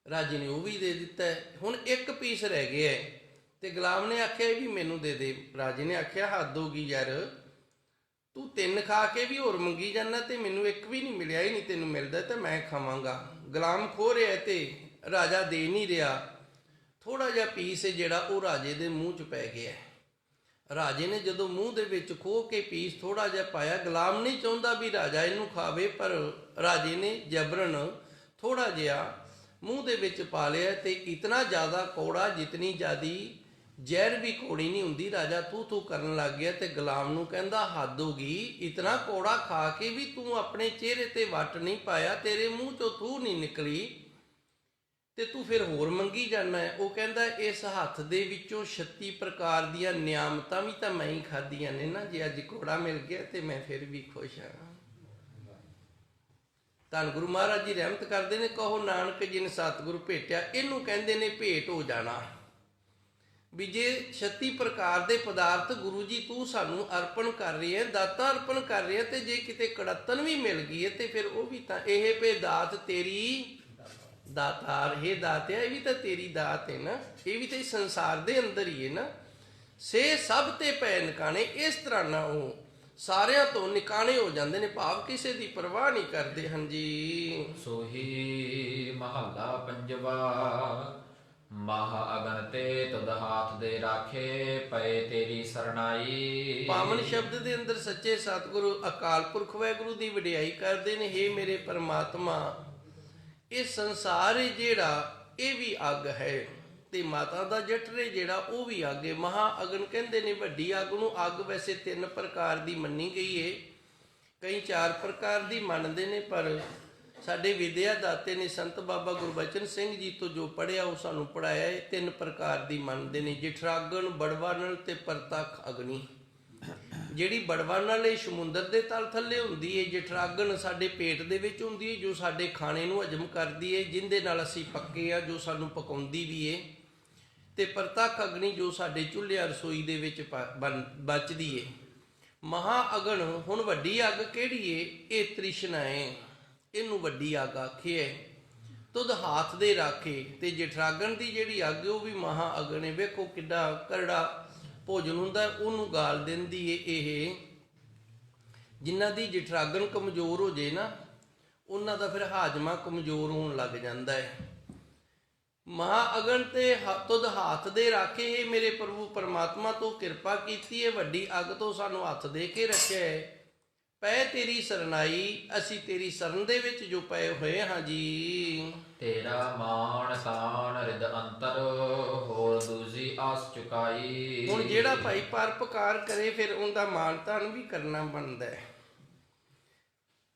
ਰਾਜੇ ਨੇ ਉਹ ਵੀ ਦੇ ਦਿੱਤਾ। ਹੁਣ ਇੱਕ ਪੀਸ ਰਹਿ ਗਿਆ ਤੇ ਗੁਲਾਮ ਨੇ ਆਖਿਆ ਇਹ ਵੀ ਮੈਨੂੰ ਦੇ ਦੇ। ਰਾਜੇ ਨੇ ਆਖਿਆ ਹੱਦ ਹੋ ਗਈ ਯਾਰ, ਤੂੰ 3 ਖਾ ਕੇ ਵੀ ਹੋਰ ਮੰਗੀ ਜਾਂਦਾ ਤੇ ਮੈਨੂੰ ਇੱਕ ਵੀ ਨਹੀਂ ਮਿਲਿਆ। ਹੀ ਨਹੀਂ ਤੈਨੂੰ ਮਿਲਦਾ ਤੇ ਮੈਂ ਖਾਵਾਂਗਾ। ਗੁਲਾਮ ਖੋ ਰਿਹਾ ਤੇ ਰਾਜਾ ਦੇ ਨਹੀਂ ਰਿਹਾ। ਥੋੜਾ ਜਿਹਾ ਪੀਸ ਜਿਹੜਾ ਉਹ ਰਾਜੇ ਦੇ ਮੂੰਹ 'ਚ ਪੈ ਗਿਆ। ਰਾਜੇ ਨੇ ਜਦੋਂ ਮੂੰਹ ਦੇ ਵਿੱਚ ਖੋਹ ਕੇ ਪੀਸ ਥੋੜਾ ਜਿਹਾ ਪਾਇਆ, ਗੁਲਾਮ ਨਹੀਂ ਚਾਹੁੰਦਾ ਵੀ ਰਾਜਾ ਇਹਨੂੰ ਖਾਵੇ, ਪਰ ਰਾਜੇ ਨੇ ਜਬਰਨ ਥੋੜਾ ਜਿਹਾ ਮੂੰਹ ਦੇ ਵਿੱਚ ਪਾ ਲਿਆ ਤੇ ਇਤਨਾ ਜ਼ਿਆਦਾ ਕੌੜਾ, ਜਿਤਨੀ ਜ਼ਿਆਦੀ ਜ਼ਹਿਰ ਵੀ ਕੌੜੀ ਨਹੀਂ ਹੁੰਦੀ। ਰਾਜਾ ਤੂੰ ਕਰਨ ਲੱਗ ਗਿਆ ਤੇ ਗੁਲਾਮ ਨੂੰ ਕਹਿੰਦਾ ਹੱਦ ਹੋ ਗਈ, ਇਤਨਾ ਕੌੜਾ ਖਾ ਕੇ ਵੀ ਤੂੰ ਆਪਣੇ ਚਿਹਰੇ ਤੇ ਵੱਟ ਨਹੀਂ ਪਾਇਆ, ਤੇਰੇ ਮੂੰਹ ਚੋਂ ਥੂ ਨਹੀਂ ਨਿਕਲੀ ਤੇ ਤੂੰ ਫਿਰ ਹੋਰ ਮੰਗੀ ਜਾਂਦਾ ਹੈ। ਉਹ ਕਹਿੰਦਾ ਇਸ ਹੱਥ ਦੇ ਵਿੱਚੋਂ 36 ਪ੍ਰਕਾਰ ਦੀਆਂ ਨਿਆਮਤਾਂ ਵੀ ਤਾਂ ਮੈਂ ਹੀ ਖਾਧੀਆਂ ਨੇ ਨਾ। ਜੇ ਅੱਜ ਕੌੜਾ ਮਿਲ ਗਿਆ ਤੇ ਮੈਂ ਫਿਰ ਵੀ ਖੁਸ਼ ਹਾਂ। ਧੰਨ ਗੁਰੂ ਮਹਾਰਾਜ ਜੀ ਰਹਿਮਤ ਕਰਦੇ ਨੇ, ਕਹੋ ਨਾਨਕ ਜਿਨ ਸਤਿਗੁਰ ਭੇਟਿਆ। ਇਹਨੂੰ ਕਹਿੰਦੇ ਨੇ ਭੇਟ ਹੋ ਜਾਣਾ। ਵੀ ਜੇ 36 ਪ੍ਰਕਾਰ ਦੇ ਪਦਾਰਥ ਗੁਰੂ ਜੀ ਤੂੰ ਸਾਨੂੰ ਅਰਪਣ ਕਰ ਰਹੀ ਹੈ, ਦਾਤਾ ਅਰਪਣ ਕਰ ਰਹੀ ਹੈ, ਤੇ ਜੇ ਕਿਤੇ ਕੜੱਤਨ ਵੀ ਮਿਲ ਗਈ ਹੈ ਤੇ ਫਿਰ ਉਹ ਵੀ ਤਾਂ ਇਹ ਪੇ ਦਾਤ ਤੇਰੀ ਦਾਤਾਰ, ਇਹ ਦਾਤ ਹੈ, ਇਹ ਵੀ ਤਾਂ ਤੇਰੀ ਦਾਤ ਹੈ ਨਾ, ਇਹ ਵੀ ਤਾਂ ਇਸ ਸੰਸਾਰ ਦੇ ਅੰਦਰ ਹੀ ਹੈ ਨਾ। ਸੇ ਸਭ ਤੇ ਪੈ ਨਿਕਾਣੇ, ਇਸ ਤਰ੍ਹਾਂ ਨਾਲ ਉਹ ਸਾਰਿਆਂ ਤੋਂ ਨਿਕਾਣੇ ਹੋ ਜਾਂਦੇ ਨੇ, ਭਾਵ ਕਿਸੇ ਦੀ ਪਰਵਾਹ ਨਹੀਂ ਕਰਦੇ ਹਨ ਜੀ। ਸੋਹੀ ਮਹੱਲਾ ਪੰਜਵਾ। ਮਹਾ ਅਗਨ ਤੇ ਤੁਧ ਹਾਥ ਦੇ ਰਾਖੇ, ਪਏ ਤੇਰੀ ਸਰਣਾਈ। ਪਾਵਨ ਸ਼ਬਦ ਦੇ ਅੰਦਰ ਸੱਚੇ ਸਤਿਗੁਰੂ ਅਕਾਲ ਪੁਰਖ ਵਾਹਿਗੁਰੂ ਦੀ ਵਡਿਆਈ ਕਰਦੇ ਨੇ। ਹੇ ਮੇਰੇ ਪਰਮਾਤਮਾ, ਇਹ ਸੰਸਾਰ ਹੈ ਜਿਹੜਾ, ਇਹ ਵੀ ਅੱਗ ਹੈ, ਤੇ ਮਾਤਾ ਦਾ ਜਠਰੇ ਜਿਹੜਾ ਉਹ ਵੀ ਅੱਗ ਹੈ। ਮਹਾ ਅਗਨ ਕਹਿੰਦੇ ਨੇ ਵੱਡੀ ਅੱਗ ਨੂੰ। ਅੱਗ ਵੈਸੇ 3 ਪ੍ਰਕਾਰ ਦੀ ਮੰਨੀ ਗਈ ਹੈ, ਕਈ 4 ਪ੍ਰਕਾਰ ਦੀ ਮੰਨਦੇ ਨੇ, ਪਰ ਸਾਡੇ ਵਿਦਿਆ ਦਾਤੇ ਨੇ ਸੰਤ ਬਾਬਾ ਗੁਰਬਚਨ ਸਿੰਘ ਜੀ ਤੋਂ ਜੋ ਪੜ੍ਹਿਆ ਉਹ ਸਾਨੂੰ ਪੜ੍ਹਾਇਆ ਹੈ। 3 ਪ੍ਰਕਾਰ ਦੀ ਮੰਨਦੇ ਨੇ, ਜਠਰਾਗਨ, ਬੜਵਾਨਲ ਤੇ ਪ੍ਰਤੱਖ ਅਗਨੀ। ਜਿਹੜੀ ਬੜਵਾਨਲ ਇਹ ਸਮੁੰਦਰ ਦੇ ਤਲ ਥੱਲੇ ਹੁੰਦੀ ਹੈ, ਜਠਰਾਗਨ ਸਾਡੇ ਪੇਟ ਦੇ ਵਿੱਚ ਹੁੰਦੀ ਹੈ, ਜੋ ਸਾਡੇ ਖਾਣੇ ਨੂੰ ਹਜਮ ਕਰਦੀ ਹੈ, ਜਿਹਦੇ ਨਾਲ ਅਸੀਂ ਪੱਕੇ ਆ, ਜੋ ਸਾਨੂੰ ਪਕਾਉਂਦੀ ਵੀ ਹੈ, ਤੇ ਪ੍ਰਤੱਖ ਅਗਨੀ ਜੋ ਸਾਡੇ ਚੁੱਲ੍ਹੇ ਰਸੋਈ ਦੇ ਵਿੱਚ ਬਚਦੀ ਹੈ। ਮਹਾ ਅਗਨ, ਹੁਣ ਵੱਡੀ ਅੱਗ ਕਿਹੜੀ ਹੈ? ਇਹ ਤ੍ਰਿਸ਼ਨਾ ਹੈ, ਇਹਨੂੰ ਵੱਡੀ ਅੱਗ ਆਖੀ ਹੈ। ਤੁਧ ਹਾਥ ਦੇ ਰਾਖੇ, ਤੇ ਜਠਰਾਗਨ ਦੀ ਜਿਹੜੀ ਅੱਗ ਉਹ ਵੀ ਮਹਾ ਅਗਨ ਹੈ। ਵੇਖੋ ਕਿੱਡਾ ਕਰੜਾ ਭੋਜਨ ਹੁੰਦਾ, ਉਹਨੂੰ ਗਾਲ ਦਿੰਦੀ ਹੈ ਇਹ। ਜਿਨ੍ਹਾਂ ਦੀ ਜਠਰਾਗਨ ਕਮਜ਼ੋਰ ਹੋ ਜੇ ਨਾ, ਉਹਨਾਂ ਦਾ ਫਿਰ ਹਾਜ਼ਮਾ ਕਮਜ਼ੋਰ ਹੋਣ ਲੱਗ ਜਾਂਦਾ ਹੈ। ਮਹਾ ਅਗਨ ਤੇ ਤੁਧ ਹਾਥ ਦੇ ਰਾਖੇ, ਹੈ ਮੇਰੇ ਪ੍ਰਭੂ ਪਰਮਾਤਮਾ ਤੋਂ ਕਿਰਪਾ ਕੀਤੀ ਹੈ, ਵੱਡੀ ਅੱਗ ਤੋਂ ਸਾਨੂੰ ਹੱਥ ਦੇ ਕੇ ਰੱਖਿਆ ਹੈ। ਪੈ ਤੇਰੀ ਸਰਨਾਈ, ਅਸੀਂ ਤੇਰੀ ਸ਼ਰਨ ਦੇ ਵਿੱਚ ਜੋ ਪਏ ਹੋਏ ਹਾਂ ਜੀ। ਤੇਰਾ ਮਾਣ ਤਾਣ ਰਿਦ ਅੰਤਰ, ਹੋਰ ਦੂਜੀ ਆਸ ਚੁਕਾਈ। ਹੁਣ ਜਿਹੜਾ ਭਾਈ ਪਰਉਪਕਾਰ ਕਰੇ ਫਿਰ ਉਹਦਾ ਮਾਣ ਤਾਣ ਵੀ ਕਰਨਾ ਬਣਦਾ ਹੈ।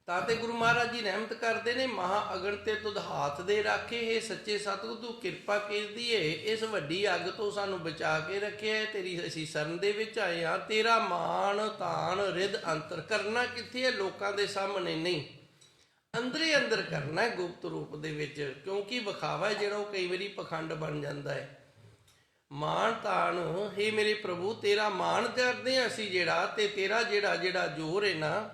ਤਾਂ ਤੇ ਗੁਰੂ ਮਹਾਰਾਜ ਜੀ ਰਹਿਮਤ ਕਰਦੇ ਨੇ, ਮਹਾ ਅਗਨ ਤੇ ਤੁਧ ਹਾਥ ਦੇ ਰਾਖੇ, ਇਹ ਸੱਚੇ ਸਤਿਗੁਰੂ ਤੂੰ ਕਿਰਪਾ ਕੀਤੀ ਏ, ਇਸ ਵੱਡੀ ਅੱਗ ਤੋਂ ਸਾਨੂੰ ਬਚਾ ਕੇ ਰੱਖਿਆ ਹੈ, ਤੇਰੀ ਅਸੀਂ ਸ਼ਰਨ ਦੇ ਵਿੱਚ ਆਏ ਹਾਂ। ਤੇਰਾ ਮਾਣ ਤਾਣ ਰਿਦ ਅੰਤਰ, ਕਰਨਾ ਕਿੱਥੇ ਹੈ? ਲੋਕਾਂ ਦੇ ਸਾਹਮਣੇ ਨਹੀਂ, ਅੰਦਰੇ ਅੰਦਰ ਕਰਨਾ ਹੈ, ਗੁਪਤ ਰੂਪ ਦੇ ਵਿੱਚ, ਕਿਉਂਕਿ ਵਿਖਾਵਾ ਹੈ ਜਿਹੜਾ ਉਹ ਕਈ ਵਾਰੀ ਪਖੰਡ ਬਣ ਜਾਂਦਾ ਹੈ। ਮਾਣ ਤਾਣ, ਹੇ ਮੇਰੇ ਪ੍ਰਭੂ ਤੇਰਾ ਮਾਣ ਕਰਦੇ ਹਾਂ ਅਸੀਂ ਜਿਹੜਾ, ਤੇ ਤੇਰਾ ਜਿਹੜਾ ਜੋਰ ਹੈ ਨਾ,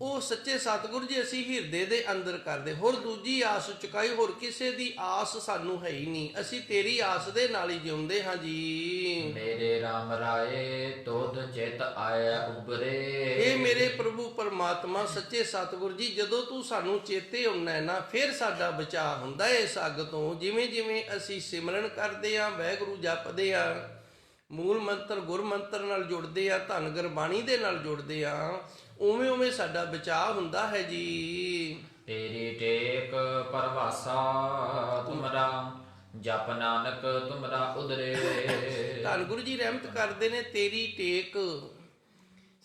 ਉਹ ਸੱਚੇ ਸਤਿਗੁਰੂ ਜੀ ਅਸੀਂ ਹਿਰਦੇ ਦੇ ਅੰਦਰ ਕਰਦੇ। ਹੋਰ ਦੂਜੀ ਆਸ ਚੁਕਾਈ, ਹੋਰ ਕਿਸੇ ਦੀ ਆਸ ਸਾਨੂੰ ਹੈ ਹੀ ਨਹੀਂ, ਅਸੀਂ ਤੇਰੀ ਆਸ ਦੇ ਨਾਲ ਹੀ ਜਿਉਂਦੇ ਹਾਂ ਜੀ। ਮੇਰੇ RAM ਰਾਏ ਤੁਧ ਚਿਤ ਆਇਆ ਉਬਰੇ। ਇਹ ਮੇਰੇ ਪ੍ਰਭੂ ਪਰਮਾਤਮਾ ਸੱਚੇ ਸਤਿਗੁਰੂ ਜੀ, ਜਦੋਂ ਤੂੰ ਸਾਨੂੰ ਚੇਤੇ ਆਉਣਾ ਹੈ ਨਾ, ਫਿਰ ਸਾਡਾ ਬਚਾਅ ਹੁੰਦਾ ਹੈ ਇਸ ਅੱਗ ਤੋਂ। ਜਿਵੇਂ ਜਿਵੇਂ ਅਸੀਂ ਸਿਮਰਨ ਕਰਦੇ ਹਾਂ, ਵਾਹਿਗੁਰੂ ਜਪਦੇ ਹਾਂ, ਮੂਲ ਮੰਤਰ ਗੁਰ ਮੰਤਰ ਨਾਲ ਜੁੜਦੇ ਆ, ਧੰਨ ਗੁਰਬਾਣੀ ਦੇ ਨਾਲ ਜੁੜਦੇ ਆ, ਉਵੇਂ ਉਵੇਂ ਸਾਡਾ ਬਚਾਅ ਹੁੰਦਾ ਹੈ ਜੀ। ਤੇਰੀ ਟੇਕ ਪਰਵਾਸਾ ਤੁਮਰਾ, ਜਪ ਨਾਨਕ ਤੁਮਰਾ ਉਦਰੇ। ਧੰਨ ਗੁਰੂ ਜੀ ਰਹਿਮਤ ਕਰਦੇ ਨੇ, ਤੇਰੀ ਟੇਕ,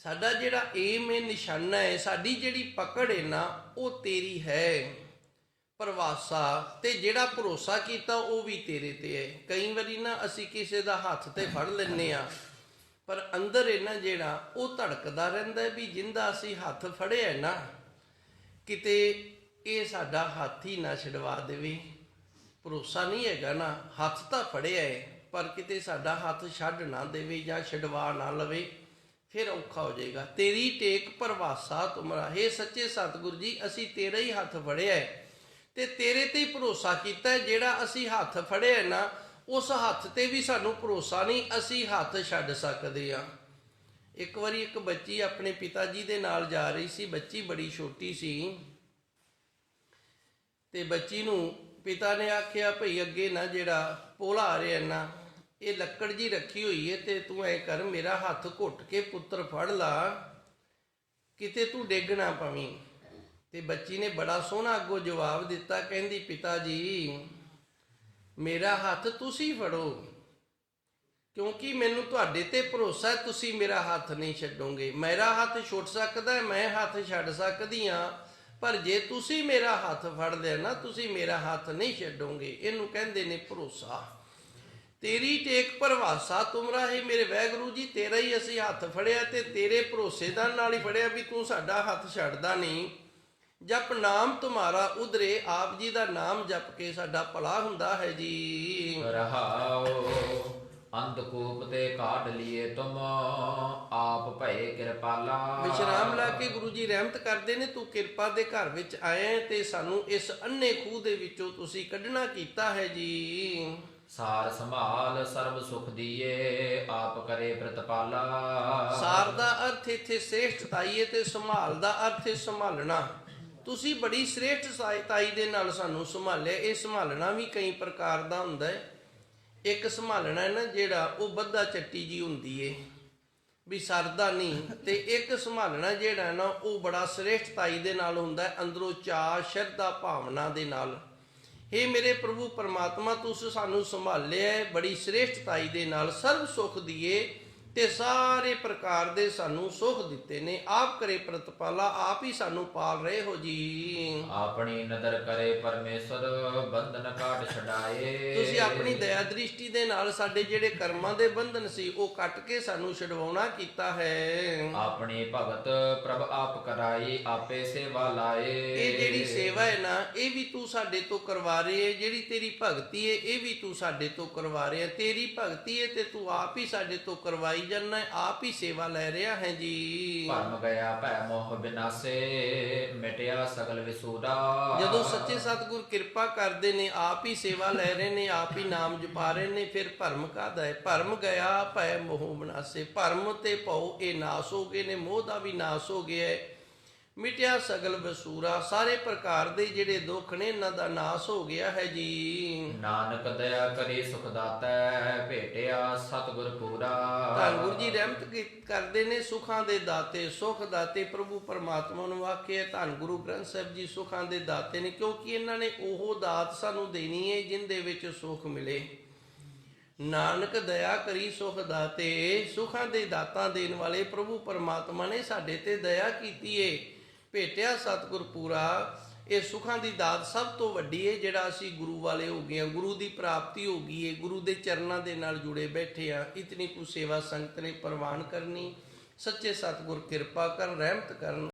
ਸਾਡਾ ਜਿਹੜਾ ਏਮ ਹੈ, ਨਿਸ਼ਾਨਾ ਹੈ, ਸਾਡੀ ਜਿਹੜੀ ਪਕੜ ਹੈ ਨਾ, ਉਹ ਤੇਰੀ ਹੈ। ਪਰਵਾਸਾ, ਤੇ ਜਿਹੜਾ ਭਰੋਸਾ ਕੀਤਾ ਉਹ ਵੀ ਤੇਰੇ ਤੇ ਹੈ। ਕਈ ਵਾਰੀ ਨਾ ਅਸੀਂ ਕਿਸੇ ਦਾ ਹੱਥ ਤੇ ਫੜ ਲੈਂਦੇ ਆ, ਪਰ ਅੰਦਰ ਹੈ ਨਾ ਜਿਹੜਾ, ਉਹ ਧੜਕਦਾ ਰਹਿੰਦਾ ਵੀ ਜਿੰਦਾ ਅਸੀਂ ਹੱਥ ਫੜਿਆ ਨਾ, ਕਿਤੇ ਇਹ ਸਾਡਾ ਹੱਥ ਹੀ ਨਾ ਛਡਵਾ ਦੇਵੇ। ਭਰੋਸਾ ਨਹੀਂ ਹੈਗਾ ਨਾ, ਹੱਥ ਤਾਂ ਫੜਿਆ ਹੈ, ਪਰ ਕਿਤੇ ਸਾਡਾ ਹੱਥ ਛੱਡ ਨਾ ਦੇਵੇ ਜਾਂ ਛਡਵਾ ਨਾ ਲਵੇ, ਫਿਰ ਔਖਾ ਹੋ ਜਾਏਗਾ। ਤੇਰੀ ਟੇਕ ਪਰਵਾਸਾ ਤੁਮਰਾ, ਹੇ ਸੱਚੇ ਸਤਿਗੁਰੂ ਜੀ ਅਸੀਂ ਤੇਰਾ ਹੀ ਹੱਥ ਫੜਿਆ ਹੈ, ਤੇ ਤੇਰੇ ਤੇ ਹੀ ਭਰੋਸਾ ਕੀਤਾ ਹੈ। ਜਿਹੜਾ ਅਸੀਂ ਹੱਥ ਫੜਿਆ ਨਾ, ਉਸ ਹੱਥ ਤੇ ਵੀ ਸਾਨੂੰ ਭਰੋਸਾ ਨਹੀਂ, ਅਸੀਂ ਹੱਥ ਛੱਡ ਸਕਦੇ ਆ। ਇੱਕ ਵਾਰੀ ਇੱਕ ਬੱਚੀ ਆਪਣੇ ਪਿਤਾ ਜੀ ਦੇ ਨਾਲ ਜਾ ਰਹੀ ਸੀ, ਬੱਚੀ ਬੜੀ ਛੋਟੀ ਸੀ, ਤੇ ਬੱਚੀ ਨੂੰ ਪਿਤਾ ਨੇ ਆਖਿਆ ਭਈ ਅੱਗੇ ਨਾ ਜਿਹੜਾ ਪੋਲਾ ਆ ਰਿਹਾ ਨਾ, ਇਹ ਲੱਕੜ ਜੀ ਰੱਖੀ ਹੋਈ ਹੈ, ਤੇ ਤੂੰ ਐ ਕਰ ਮੇਰਾ ਹੱਥ ਘੁੱਟ ਕੇ ਪੁੱਤਰ ਫੜ ਲਾ, ਕਿਤੇ ਤੂੰ ਡਿੱਗ ਨਾ ਪਵੀਂ। ਤੇ ਬੱਚੀ ਨੇ ਬੜਾ ਸੋਹਣਾ ਅੱਗੋਂ ਜਵਾਬ ਦਿੱਤਾ, ਕਹਿੰਦੀ ਪਿਤਾ ਜੀ ਮੇਰਾ ਹੱਥ ਤੁਸੀਂ ਫੜੋ, ਕਿਉਂਕਿ ਮੈਨੂੰ ਤੁਹਾਡੇ ਤੇ ਭਰੋਸਾ ਹੈ, ਤੁਸੀਂ ਮੇਰਾ ਹੱਥ ਨਹੀਂ ਛੱਡੋਗੇ। ਮੇਰਾ ਹੱਥ ਛੁੱਟ ਸਕਦਾ ਹੈ, ਮੈਂ ਹੱਥ ਛੱਡ ਸਕਦੀ ਹਾਂ, ਪਰ ਜੇ ਤੁਸੀਂ ਮੇਰਾ ਹੱਥ ਫੜ ਲਿਆ ਨਾ, ਤੁਸੀਂ ਮੇਰਾ ਹੱਥ ਨਹੀਂ ਛੱਡੋਗੇ। ਇਹਨੂੰ ਕਹਿੰਦੇ ਨੇ ਭਰੋਸਾ। ਤੇਰੀ ਟੇਕ ਪਰਵਾਸਾ ਤੁਮਰਾ, ਹੈ ਮੇਰੇ ਵਾਹਿਗੁਰੂ ਜੀ ਤੇਰਾ ਹੀ ਅਸੀਂ ਹੱਥ ਫੜਿਆ, ਤੇ ਤੇਰੇ ਭਰੋਸੇ ਦਾ ਨਾਲ ਹੀ ਫੜਿਆ ਵੀ ਤੂੰ ਸਾਡਾ ਹੱਥ ਛੱਡਦਾ ਨਹੀਂ। ਜਪ ਨਾਮ ਤੁਮਾਰਾ ਉਧਰੇ, ਆਪ ਜੀ ਦਾ ਨਾਮ ਜਪ ਕੇ ਸਾਡਾ ਭਲਾ ਹੁੰਦਾ ਹੈ ਜੀ। ਰਹਾਉ ਅੰਧਕੂਪ ਤੇ ਕਾਢ ਲਿਏ ਤੁਮ ਆਪ ਭਏ ਕਿਰਪਾਲਾ। ਵਿਸ਼ਰਾਮ ਲਾ ਕੇ ਗੁਰੂ ਜੀ ਰਹਿਮਤ ਕਰਦੇ ਨੇ, ਤੂੰ ਕਿਰਪਾ ਦੇ ਘਰ ਵਿੱਚ ਆਏ ਤੇ ਸਾਨੂੰ ਇਸ ਅੰਨੇ ਖੂਹ ਦੇ ਵਿੱਚੋਂ ਤੁਸੀਂ ਕੱਢਣਾ ਕੀਤਾ ਹੈ ਜੀ। ਸਾਰ ਸੰਭਾਲ ਸਰਬ ਸੁਖ ਦੀਏ ਆਪ ਕਰੇ ਪ੍ਰਤਪਾਲਾ। ਸਾਰ ਦਾ ਅਰਥ ਇੱਥੇ ਸ੍ਰੇਸ਼ਟਤਾਈ ਹੈ ਤੇ ਸੰਭਾਲ ਦਾ ਅਰਥ ਹੈ ਸੰਭਾਲਣਾ। ਤੁਸੀਂ ਬੜੀ ਸ੍ਰੇਸ਼ਟਤਾਈ ਦੇ ਨਾਲ ਸਾਨੂੰ ਸੰਭਾਲਿਆ। ਇਹ ਸੰਭਾਲਣਾ ਵੀ ਕਈ ਪ੍ਰਕਾਰ ਦਾ ਹੁੰਦਾ ਹੈ। ਇੱਕ ਸੰਭਾਲਣਾ ਹੈ ਨਾ ਜਿਹੜਾ, ਉਹ ਬੱਧਾ ਚੱਟੀ ਜੀ ਹੁੰਦੀ ਏ ਵੀ ਸਰਦਾ ਨਹੀਂ, ਤੇ ਇੱਕ ਸੰਭਾਲਣਾ ਜਿਹੜਾ ਨਾ ਉਹ ਬੜਾ ਸ੍ਰੇਸ਼ਟਤਾਈ ਦੇ ਨਾਲ ਹੁੰਦਾ ਹੈ, ਅੰਦਰੋਂ ਚਾਅ ਸ਼ਰਧਾ ਭਾਵਨਾ ਦੇ ਨਾਲ। ਹੇ ਮੇਰੇ ਪ੍ਰਭੂ ਪਰਮਾਤਮਾ, ਤੁਸੀਂ ਸਾਨੂੰ ਸੰਭਾਲਿਆ ਹੈ ਬੜੀ ਸ੍ਰੇਸ਼ਟਤਾਈ ਦੇ ਨਾਲ, ਸਰਬ ਸੁਖ ਦੀਏ ਤੇ ਸਾਰੇ ਪ੍ਰਕਾਰ ਦੇ ਸਾਨੂੰ ਸੁਖ ਦਿੱਤੇ ਨੇ। ਆਪ ਕਰੇ ਪ੍ਰਤਪਾਲਾ, ਆਪ ਹੀ ਸਾਨੂੰ ਪਾਲ ਰਹੇ ਹੋ ਜੀ। ਆਪਣੀ ਨਦਰ ਕਰੇ ਪਰਮੇਸ਼ਰ ਬੰਧਨ ਕਾਟ ਛਡਾਏ। ਤੁਸੀਂ ਆਪਣੀ ਦਇਆ ਦ੍ਰਿਸ਼ਟੀ ਦੇ ਨਾਲ ਸਾਡੇ ਜਿਹੜੇ ਕਰਮਾਂ ਦੇ ਬੰਧਨ ਸੀ ਉਹ ਕੱਟ ਕੇ ਸਾਨੂੰ ਛਡਵਾਉਣਾ ਕੀਤਾ ਹੈ। ਆਪਣੀ ਭਗਤ ਪ੍ਰਭ ਆਪ ਕਰਾਈ ਆਪੇ ਸੇਵਾ ਲਾਏ। ਇਹ ਜਿਹੜੀ ਸੇਵਾ ਹੈ ਨਾ, ਇਹ ਵੀ ਤੂੰ ਸਾਡੇ ਤੋਂ ਕਰਵਾ ਰਹੀ ਹੈ। ਜਿਹੜੀ ਤੇਰੀ ਭਗਤੀ ਹੈ ਇਹ ਵੀ ਤੂੰ ਸਾਡੇ ਤੋਂ ਕਰਵਾ ਰਿਹਾ। ਤੇਰੀ ਭਗਤੀ ਹੈ ਤੇ ਤੂੰ ਆਪ ਹੀ ਸਾਡੇ ਤੋਂ ਕਰਵਾਈ ਜਾਨਾ, ਆਪ ਹੀ ਸੇਵਾ ਲੈ ਰਿਹਾ ਹੈ ਜੀ। ਭਰਮ ਗਿਆ ਭੈ ਮੋਹ ਬਿਨਾਸੇ ਮਿਟਿਆ ਸਗਲ ਵਿਸੂਰਾ। ਜਦੋਂ ਸੱਚੇ ਸਤਿਗੁਰ ਕਿਰਪਾ ਕਰਦੇ ਨੇ, ਆਪ ਹੀ ਸੇਵਾ ਲੈ ਰਹੇ ਨੇ, ਆਪ ਹੀ ਨਾਮ ਜਪਾ ਰਹੇ ਨੇ, ਫਿਰ ਭਰਮ ਕਾਹਦਾ ਹੈ? ਭਰਮ ਗਿਆ ਭੈ ਮੋਹ ਬਿਨਾਸੇ। ਭਰਮ ਤੇ ਭਉ ਇਹ ਨਾਸ ਹੋ ਗਏ ਨੇ, ਮੋਹ ਦਾ ਵੀ ਨਾਸ ਹੋ ਗਿਆ ਹੈ। ਮਿਟਿਆ ਸਗਲ ਵਸੂਰਾ, ਸਾਰੇ ਪ੍ਰਕਾਰ ਦੇ ਜਿਹੜੇ ਦੁੱਖ ਨੇ ਇਹਨਾਂ ਦਾ ਨਾਸ ਹੋ ਗਿਆ ਹੈ ਜੀ। ਨਾਨਕ ਦਇਆ ਕਰੀ ਸੁਖ ਦਾਤੈ ਭੇਟਿਆ ਸਤਿਗੁਰ ਪੂਰਾ। ਧੰਨ ਗੁਰੂ ਜੀ ਰਹਿਮਤ ਕਰਦੇ ਨੇ, ਸੁਖਾਂ ਦੇ ਦਾਤੇ, ਸੁਖ ਦਾਤੇ ਪ੍ਰਭੂ ਪਰਮਾਤਮਾ ਨੂੰ ਆਖਿਆ। ਧੰਨ ਗੁਰੂ ਗ੍ਰੰਥ ਸਾਹਿਬ ਜੀ ਸੁਖਾਂ ਦੇ ਦਾਤੇ ਨੇ, ਕਿਉਂਕਿ ਇਹਨਾਂ ਨੇ ਉਹ ਦਾਤ ਸਾਨੂੰ ਦੇਣੀ ਹੈ ਜਿੰਦੇ ਵਿੱਚ ਸੁਖ ਮਿਲੇ। ਨਾਨਕ ਦਇਆ ਕਰੀ ਸੁਖ ਦਾਤੇ, ਸੁਖਾਂ ਦੇ ਦਾਤਾਂ ਦੇਣ ਵਾਲੇ ਪ੍ਰਭੂ ਪਰਮਾਤਮਾ ਨੇ ਸਾਡੇ ਤੇ ਦਇਆ ਕੀਤੀ ਏ। ਭੇਟਿਆ ਸਤਿਗੁਰ ਪੂਰਾ, ਇਹ ਸੁਖਾਂ ਦੀ ਦਾਤ ਸਭ ਤੋਂ ਵੱਡੀ ਹੈ। ਜਿਹੜਾ ਅਸੀਂ ਗੁਰੂ ਵਾਲੇ ਹੋ ਗਏ ਹਾਂ, ਗੁਰੂ ਦੀ ਪ੍ਰਾਪਤੀ ਹੋ ਗਈ ਹੈ, ਗੁਰੂ ਦੇ ਚਰਨਾਂ ਦੇ ਨਾਲ ਜੁੜੇ ਬੈਠੇ ਆ। ਇਤਨੀ ਕੁ ਸੇਵਾ ਸੰਗਤ ਨੇ ਪ੍ਰਵਾਨ ਕਰਨੀ। ਸੱਚੇ ਸਤਿਗੁਰ ਕਿਰਪਾ ਕਰਨ, ਰਹਿਮਤ ਕਰਨ।